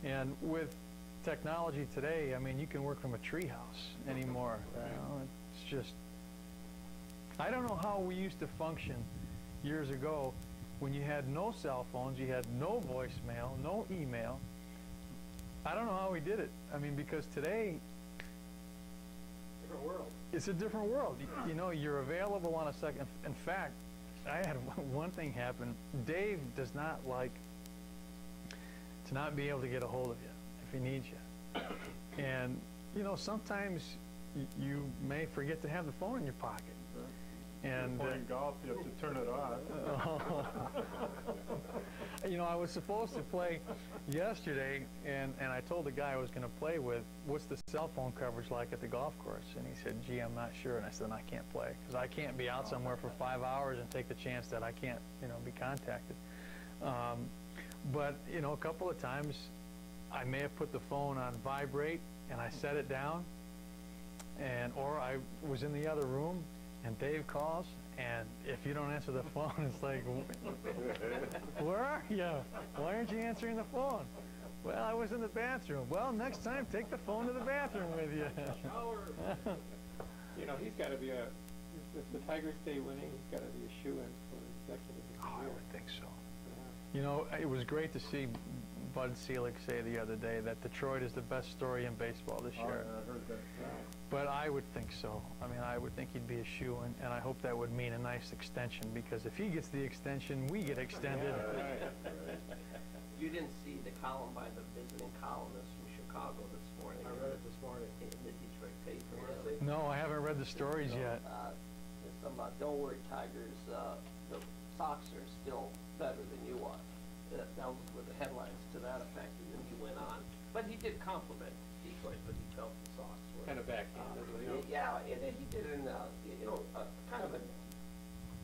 And with technology today, I mean, you can work from a treehouse anymore. You know, it's just, I don't know how we used to function years ago when you had no cell phones, you had no voicemail, no email. I don't know how we did it. I mean, because today, Different world. it's a different world. You know, you're available on a second. In fact, I had one thing happen. Dave does not like to not be able to get a hold of you if he needs you. And, you know, sometimes you may forget to have the phone in your pocket. And Playing golf, you have to turn it off. you know, I was supposed to play yesterday, and I told the guy I was going to play with, what's the cell phone coverage like at the golf course? And he said, gee, I'm not sure. And I said, I can't play because I can't be out somewhere for 5 hours and take the chance that I can't, you know, be contacted. But, you know, a couple of times I may have put the phone on vibrate and I set it down, or I was in the other room and Dave calls, and if you don't answer the phone, it's like, where are you? Why aren't you answering the phone? Well, I was in the bathroom. Well, next time, take the phone to the bathroom with you. You know, he's got to be if the Tigers stay winning, he's got to be a shoo-in for executive of the Oh, I year. would think so. Yeah. You know, it was great to see Bud Selig say the other day that Detroit is the best story in baseball this Oh, year. yeah, I heard that. But I would think so. I mean, I would think he'd be a shoo-in, and I hope that would mean a nice extension, because if he gets the extension, we get extended. You didn't see the column by the visiting columnist from Chicago this morning. I read it this morning. In the Detroit paper. Honestly? No, I haven't read the stories yet. There's some, don't worry, Tigers, the Sox are still better than you are. That were the headlines to that effect, and then he went on. But he did compliment Detroit, but he felt the Sox were... Kind of backhanded. Yeah, and he did it in, you know, kind of a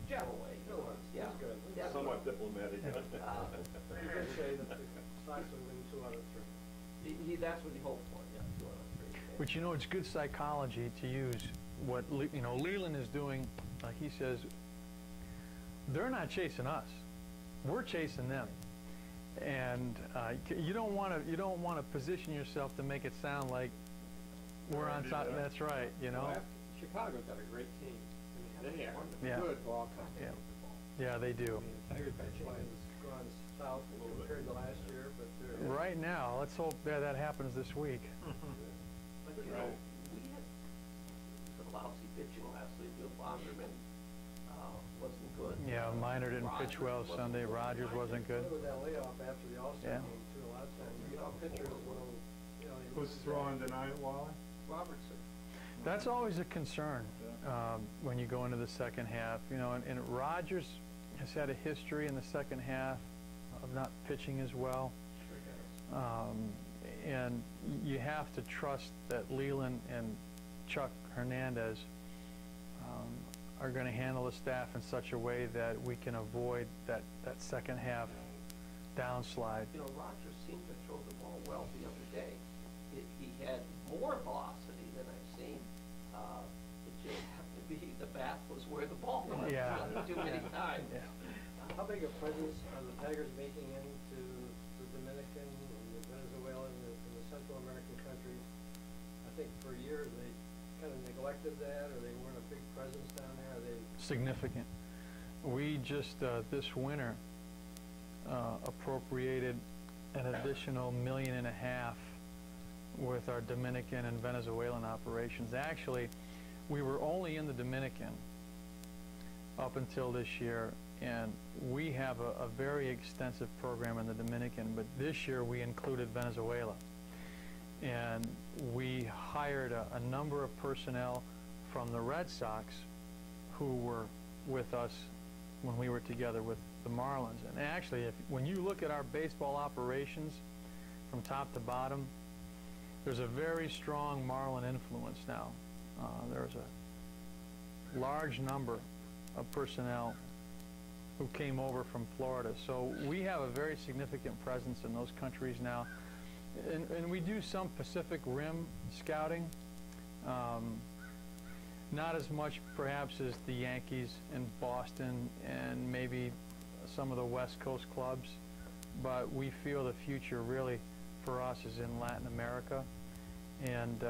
gentle way. It was. It was good. Yeah. Somewhat diplomatic. He did say that the Sox would win 2 out of 3. That's what he hoped for, yeah, 2 out of 3. Yeah. But you know, it's good psychology to use what, you know, Leland is doing. Like he says, they're not chasing us. We're chasing them. And you don't want to position yourself to make it sound like we're on top. That's right, you know. Well, Chicago's got a great team. I mean, they are Yeah. good ball company. Yeah, they do. I mean, the Tigers been Change playing. has gone south a little compared to last year, but they're... Right now, let's hope that happens this week. But you know, we had some lousy pitching last week. Bill Bonderman wasn't good. Yeah, Minor didn't pitch well Rogers wasn't Sunday. good. Rogers wasn't good. With that layoff after the All-Star Yeah. game, too, a lot of times, you know, pitchers will, you know... they Who's lose throwing tonight, Wally? Robertson. That's always a concern when you go into the second half. You know, and Rogers has had a history in the second half of not pitching as well. Sure does. And you have to trust that Leland and Chuck Hernandez are going to handle the staff in such a way that we can avoid that second half downslide. You know, Rogers seemed to throw the ball well the other day. He had more velocity than I've seen. It just happened to be the bat was where the ball was. Yeah. Too many times. Yeah. How big a presence are the Tigers making into the Dominican and the Central American countries. I think for years they kind of neglected that, or they weren't a big presence down there. They Significant. We just, this winter, appropriated an additional $1.5 million with our Dominican and Venezuelan operations. Actually, we were only in the Dominican up until this year, and we have a very extensive program in the Dominican, but this year we included Venezuela. And we hired a number of personnel from the Red Sox who were with us when we were together with the Marlins. And actually, when you look at our baseball operations from top to bottom, there's a very strong Marlin influence now. There's a large number of personnel who came over from Florida. So we have a very significant presence in those countries now. And we do some Pacific Rim scouting. Not as much perhaps as the Yankees in Boston and maybe some of the West Coast clubs, but we feel the future really for us is in Latin America. And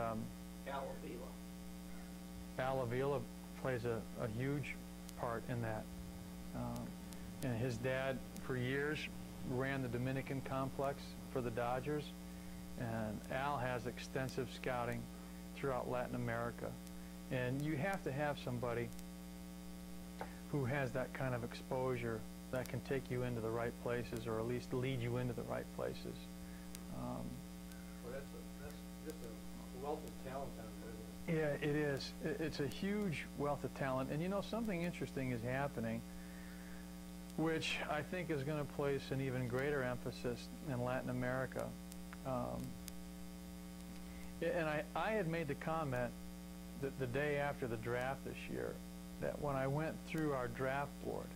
Al Avila plays a huge part in that. And his dad for years ran the Dominican complex for the Dodgers, and Al has extensive scouting throughout Latin America. And you have to have somebody who has that kind of exposure that can take you into the right places, or at least lead you into the right places. well, that's just a wealth of talent down there. Yeah, it is. It's a huge wealth of talent. And you know, something interesting is happening, which I think is going to place an even greater emphasis in Latin America. And I had made the comment that the day after the draft this year, that when I went through our draft board,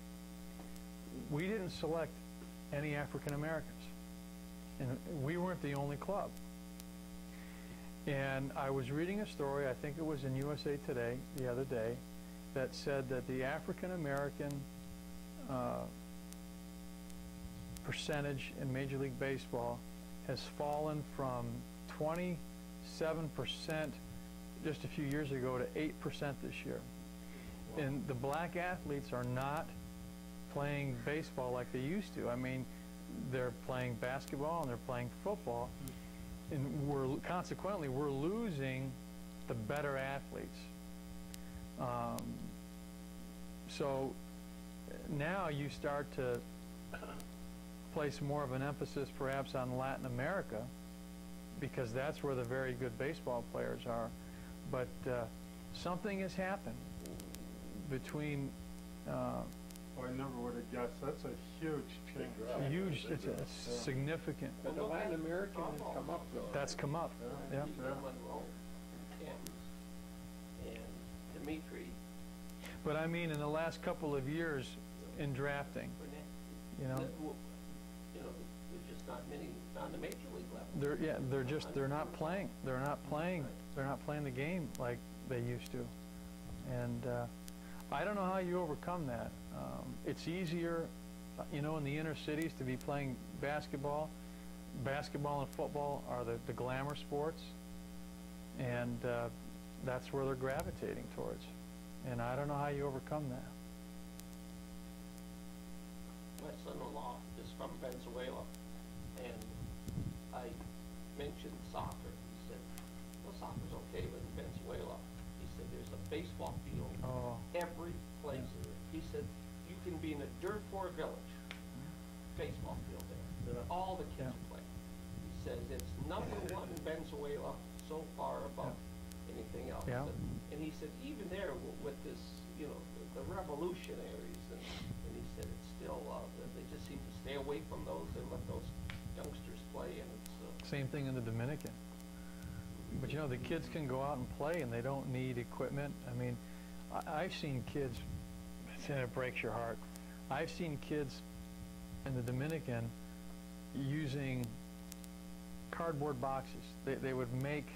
we didn't select any African Americans. And we weren't the only club. And I was reading a story, I think it was in USA Today the other day, that said that the African American percentage in Major League Baseball has fallen from 27% just a few years ago to 8% this year. And the black athletes are not playing baseball like they used to. I mean, they're playing basketball and they're playing football, and consequently we're losing the better athletes. So now you start to place more of an emphasis perhaps on Latin America, because that's where the very good baseball players are. But something has happened between I never would have guessed. That's a huge change. huge, it's a significant. But the Latin American has come up, though. That's come up. Yeah. Monroe and Dimitri. But I mean, in the last couple of years in drafting, you know, There's just not many on the major league level. they're not playing. They're not playing the game like they used to. And I don't know how you overcome that. It's easier, you know, in the inner cities to be playing basketball. Basketball and football are the glamour sports, and that's where they're gravitating towards. And I don't know how you overcome that. My son-in-law is from Venezuela, and I mentioned soccer. He said, well, soccer's okay, but in Venezuela, he said, there's a baseball field every place. He said, you can be in a dirt poor village, baseball field there. All the kids are playing. He says it's #1 in Venezuela, so far above anything else. Yeah. And he said, even there with this, you know, the revolutionaries, and he said it's still, they just seem to stay away from those and let those youngsters play, and it's... Same thing in the Dominican. But you know, the kids can go out and play, and they don't need equipment. I mean, I've seen kids, and it breaks your heart, I've seen kids in the Dominican using cardboard boxes. They would make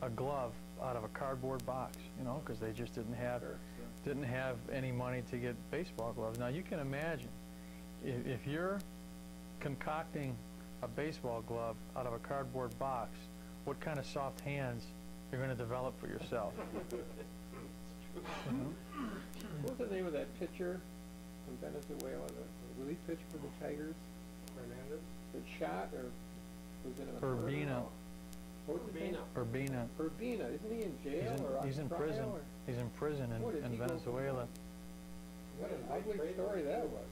a glove out of a cardboard box, you know, because they just didn't have any money to get baseball gloves. Now you can imagine if you're concocting a baseball glove out of a cardboard box, what kind of soft hands you're going to develop for yourself. What was the name of that pitcher from Venezuela, the relief pitcher for the Tigers? Hernandez? That shot, or was it a Urbina. What was his name? Urbina. Urbina, isn't he in jail or on He's in trial, prison. or- He's in prison Boy, did in he go through Venezuela. What an ugly story that was.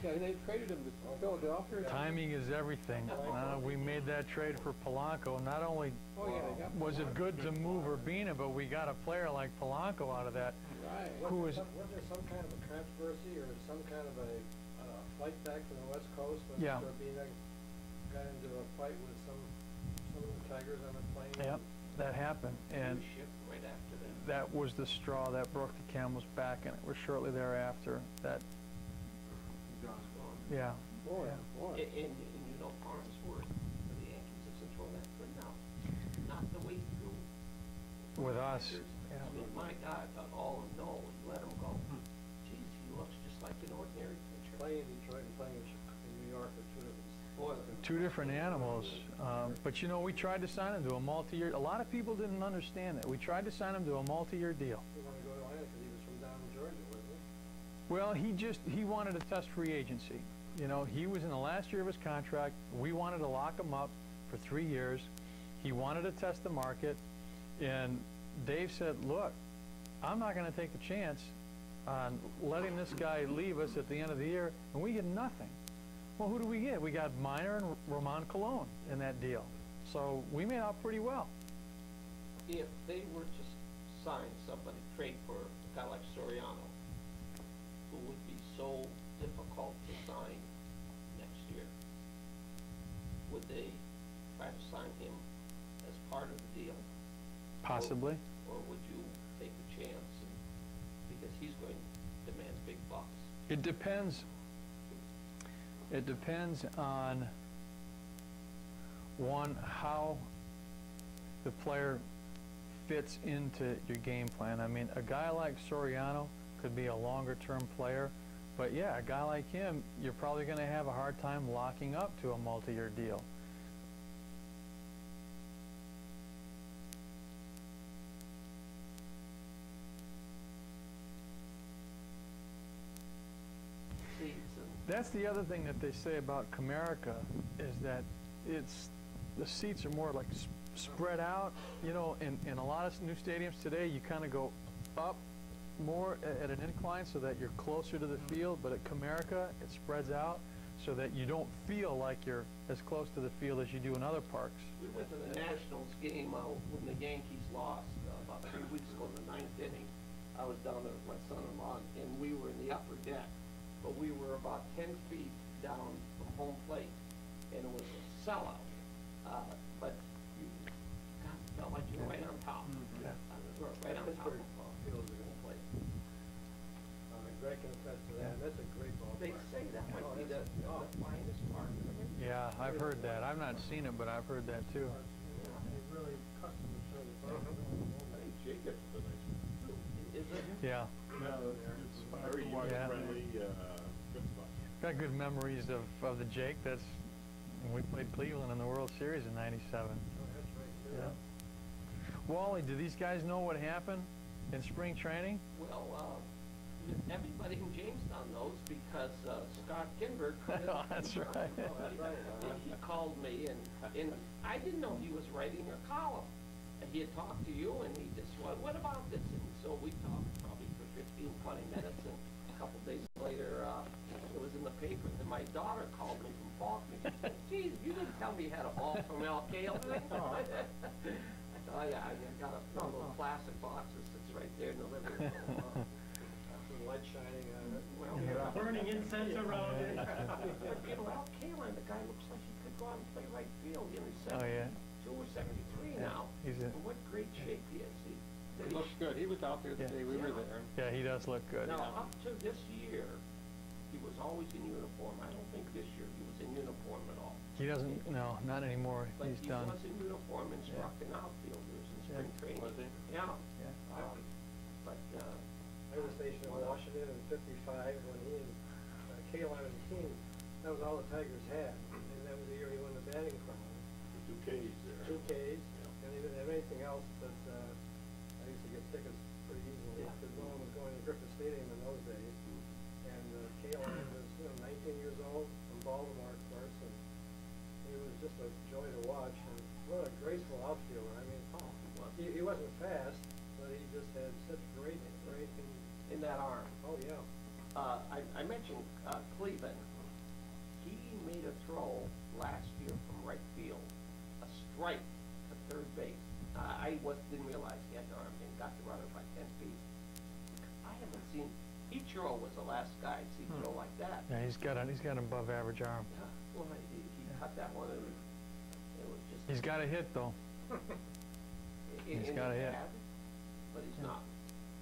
Yeah, they traded him to Philadelphia. Timing is everything. We made that trade for Polanco. Not only Oh, yeah, they got was it good to move Urbina, but we got a player like Polanco out of that. Right. Who is? Was there some kind of a controversy or some kind of a flight back from the West Coast when Yeah. Urbina got into a fight with some of the Tigers on the plane? Yep, that happened, and Right after that. that was the straw that broke the camel's back, and it was shortly thereafter that. Yeah. Boy, boy. And you know, Farnsworth for the Yankees isn't throwing that good now. Not the way through. With us. Tigers. Yeah. I mean, my God, I thought, oh no, you let him go. Geez, he looks just like an ordinary pitcher. Playing in Detroit and playing in New York are two different. Boy, Two different animals, but you know, we tried to sign him to a multi-year. A lot of people didn't understand that. We tried to sign him to a multi-year deal. He wanted to go to Atlanta because he was from down in Georgia, wasn't he? Well, he wanted to test free agency. You know, he was in the last year of his contract. We wanted to lock him up for 3 years. He wanted to test the market, and Dave said, look, I'm not going to take the chance on letting this guy leave us at the end of the year, and we get nothing. Well, who do we get? We got Minor and Ramon Colon in that deal. So we made out pretty well. if they were to sign somebody, trade for a guy like Soriano, who would be so difficult to sign next year, would they try to sign him as part of the deal? Possibly. Or would you take a chance because he's going to demand big bucks? It depends. It depends on, one, how the player fits into your game plan. I mean, a guy like Soriano could be a longer-term player, but yeah, a guy like him, you're probably going to have a hard time locking up to a multi-year deal. That's the other thing that they say about Comerica, is that the seats are more like spread out. You know, in a lot of new stadiums today, you kind of go up more at an incline so that you're closer to the field, but at Comerica, it spreads out so that you don't feel like you're as close to the field as you do in other parks. We went to the Nationals game when the Yankees lost about 3 weeks ago in the 9th inning. I was down there with my son-in-law, and we were in the upper deck, but we were about 10 feet down from home plate, and it was a sellout. But you felt like you were right on top. Yeah. Right on top of Pittsburgh field is a good place. Greg can attest to that. That's a great ballpark. They say that might be the finest park in the league. Yeah, I've heard that. I've not seen it, but I've heard that too. They really customer service. I think Jacobs is a nice one. Is it? Yeah, It's very Yeah. user-friendly, good spot. got good memories of the Jake. That's when we played Cleveland in the World Series in '97. Oh, that's right. Yeah. Wally, do these guys know what happened in spring training? Well, everybody in Jamestown knows because Scott Kinberg. Oh, that's right. He called me, and I didn't know he was writing a column. And he had talked to you, and he just, what about this? And so we talked probably for 15, 20 minutes, and a couple days later, it was in the paper, and my daughter called me from Faulkner. She said, geez, you didn't tell me you had a ball from Al Kale thing. I said, oh yeah, I got one of those plastic boxes that's right there in the living room. The light shining on it. Well, Burning incense around it. but you know, Al Kaline, the guy looks like he could go out and play right field. You know, he's Oh, yeah. 72 or 73 now. He's in. And what great shape he is. He looks good. He was out there the day we were there. Yeah, he does look good. Now, up to this year, he was always in uniform. I don't think this year he was in uniform at all. He doesn't. No, not anymore. But He's he done. was in uniform instructing outfielders in spring training. Was he? Yeah. Yeah. But I was stationed in Washington in '55 when he and Kaline and the team, that was all the Tigers had. And that was the year he won the batting Ks there. 2 Ks, and he didn't have anything else, but I used to get tickets pretty easily, because no one was going to Griffith Stadium in those days. And Kalen was, 19 years old, from Baltimore, of course, and he was just a joy to watch, and what a graceful outfielder. I mean, he wasn't fast, but he just had such great in that arm. Oh, yeah. I mentioned Cleveland. He made a throw last year from right field, a strike to third base. I didn't realize he had the arm and got the runner by 10 feet. I haven't seen, Ichiro was the last guy to see throw like that. Yeah, he's got an above average arm. Yeah, well, he cut that one and it was just... He's got a hit though. He's got a hit. But he's not.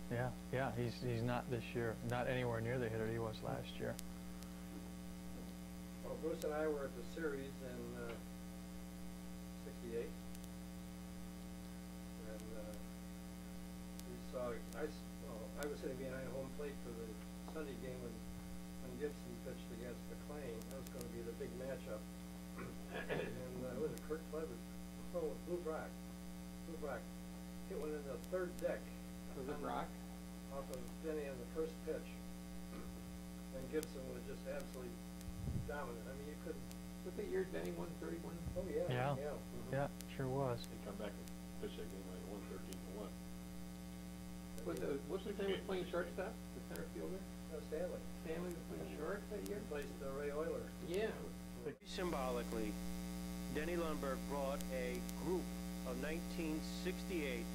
Yeah, he's not this year. Not anywhere near the hitter he was last year. Well, Bruce and I were at the series in 68. And we saw, I was sitting behind home plate for the Sunday game when Gibson pitched against McLean. That was going to be the big matchup. And it was Kurt Clever. Oh, Blue Brock. Hit one in the third deck. Was it Brock? Off of Denny on the first pitch. And Gibson was just absolutely dominant. I mean, you couldn't... Was that year Denny won 31? Oh, yeah. Yeah. Yeah. Yeah, sure was. He come back and pitch that game like 113-1. What's his name was playing shortstop? The center fielder? Stanley. Stanley was playing short that year? Replaced Ray Euler. Yeah. Symbolically, Denny Lundberg brought a group of 1968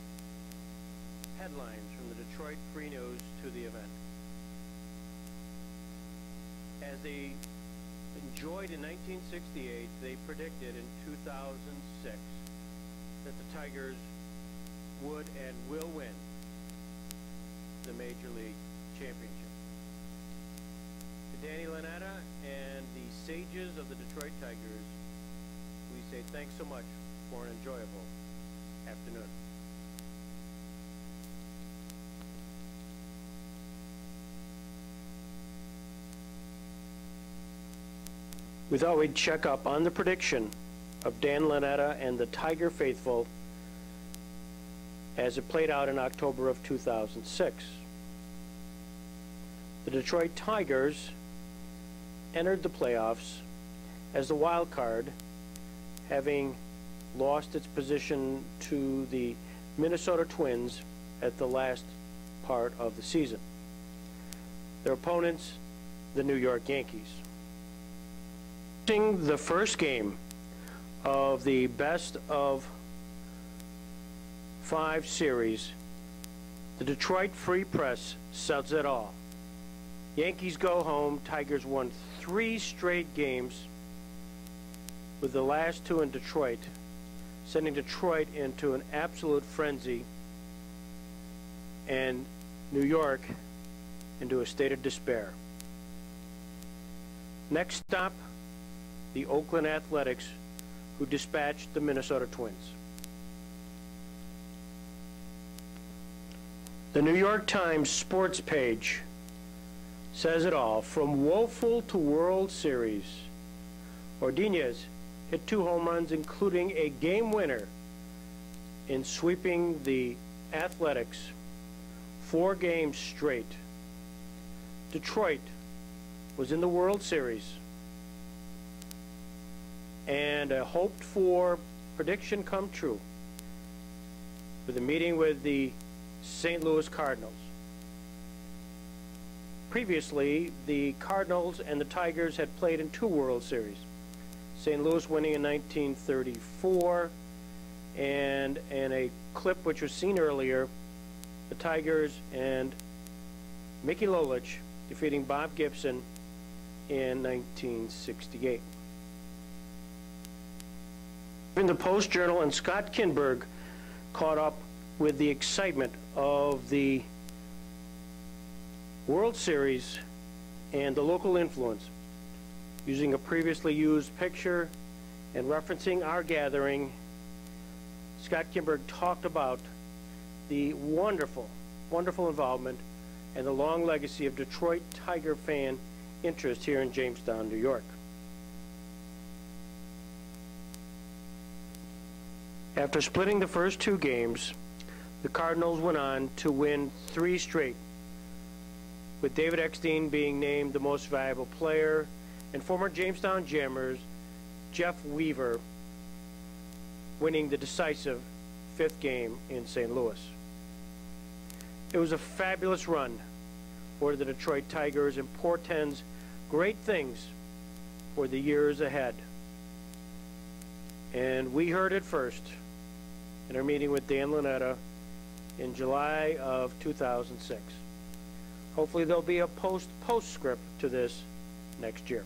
headlines from the Detroit Free News to the event. As they enjoyed in 1968, they predicted in 2006 that the Tigers would and will win the Major League Championship. To Danny Lunette and the sages of the Detroit Tigers, we say thanks so much for an enjoyable afternoon. We thought we'd check up on the prediction of Dan Lunette and the Tiger faithful as it played out in October of 2006. The Detroit Tigers entered the playoffs as the wild card, having lost its position to the Minnesota Twins at the last part of the season. Their opponents, the New York Yankees. The first game of the best of 5 series, the Detroit Free Press says it all. Yankees go home. Tigers won 3 straight games, with the last 2 in Detroit, sending Detroit into an absolute frenzy and New York into a state of despair. Next stop, the Oakland Athletics, who dispatched the Minnesota Twins. The New York Times sports page says it all. From woeful to World Series, Ordonez hit 2 home runs, including a game winner in sweeping the Athletics 4 games straight. Detroit was in the World Series, and a hoped-for prediction come true with a meeting with the St. Louis Cardinals. Previously, the Cardinals and the Tigers had played in 2 World Series. St. Louis winning in 1934, and in a clip which was seen earlier, the Tigers and Mickey Lolich defeating Bob Gibson in 1968. In the Post-Journal, and Scott Kinberg caught up with the excitement of the World Series and the local influence, using a previously used picture and referencing our gathering. Scott Kinberg talked about the wonderful involvement and the long legacy of Detroit Tiger fan interest here in Jamestown, New York. After splitting the first 2 games, the Cardinals went on to win 3 straight, with David Eckstein being named the most valuable player and former Jamestown Jammers Jeff Weaver winning the decisive 5th game in St. Louis. It was a fabulous run for the Detroit Tigers and portends great things for the years ahead. And we heard it first in our meeting with Dan Lunette in July of 2006. Hopefully there'll be a postscript to this next year.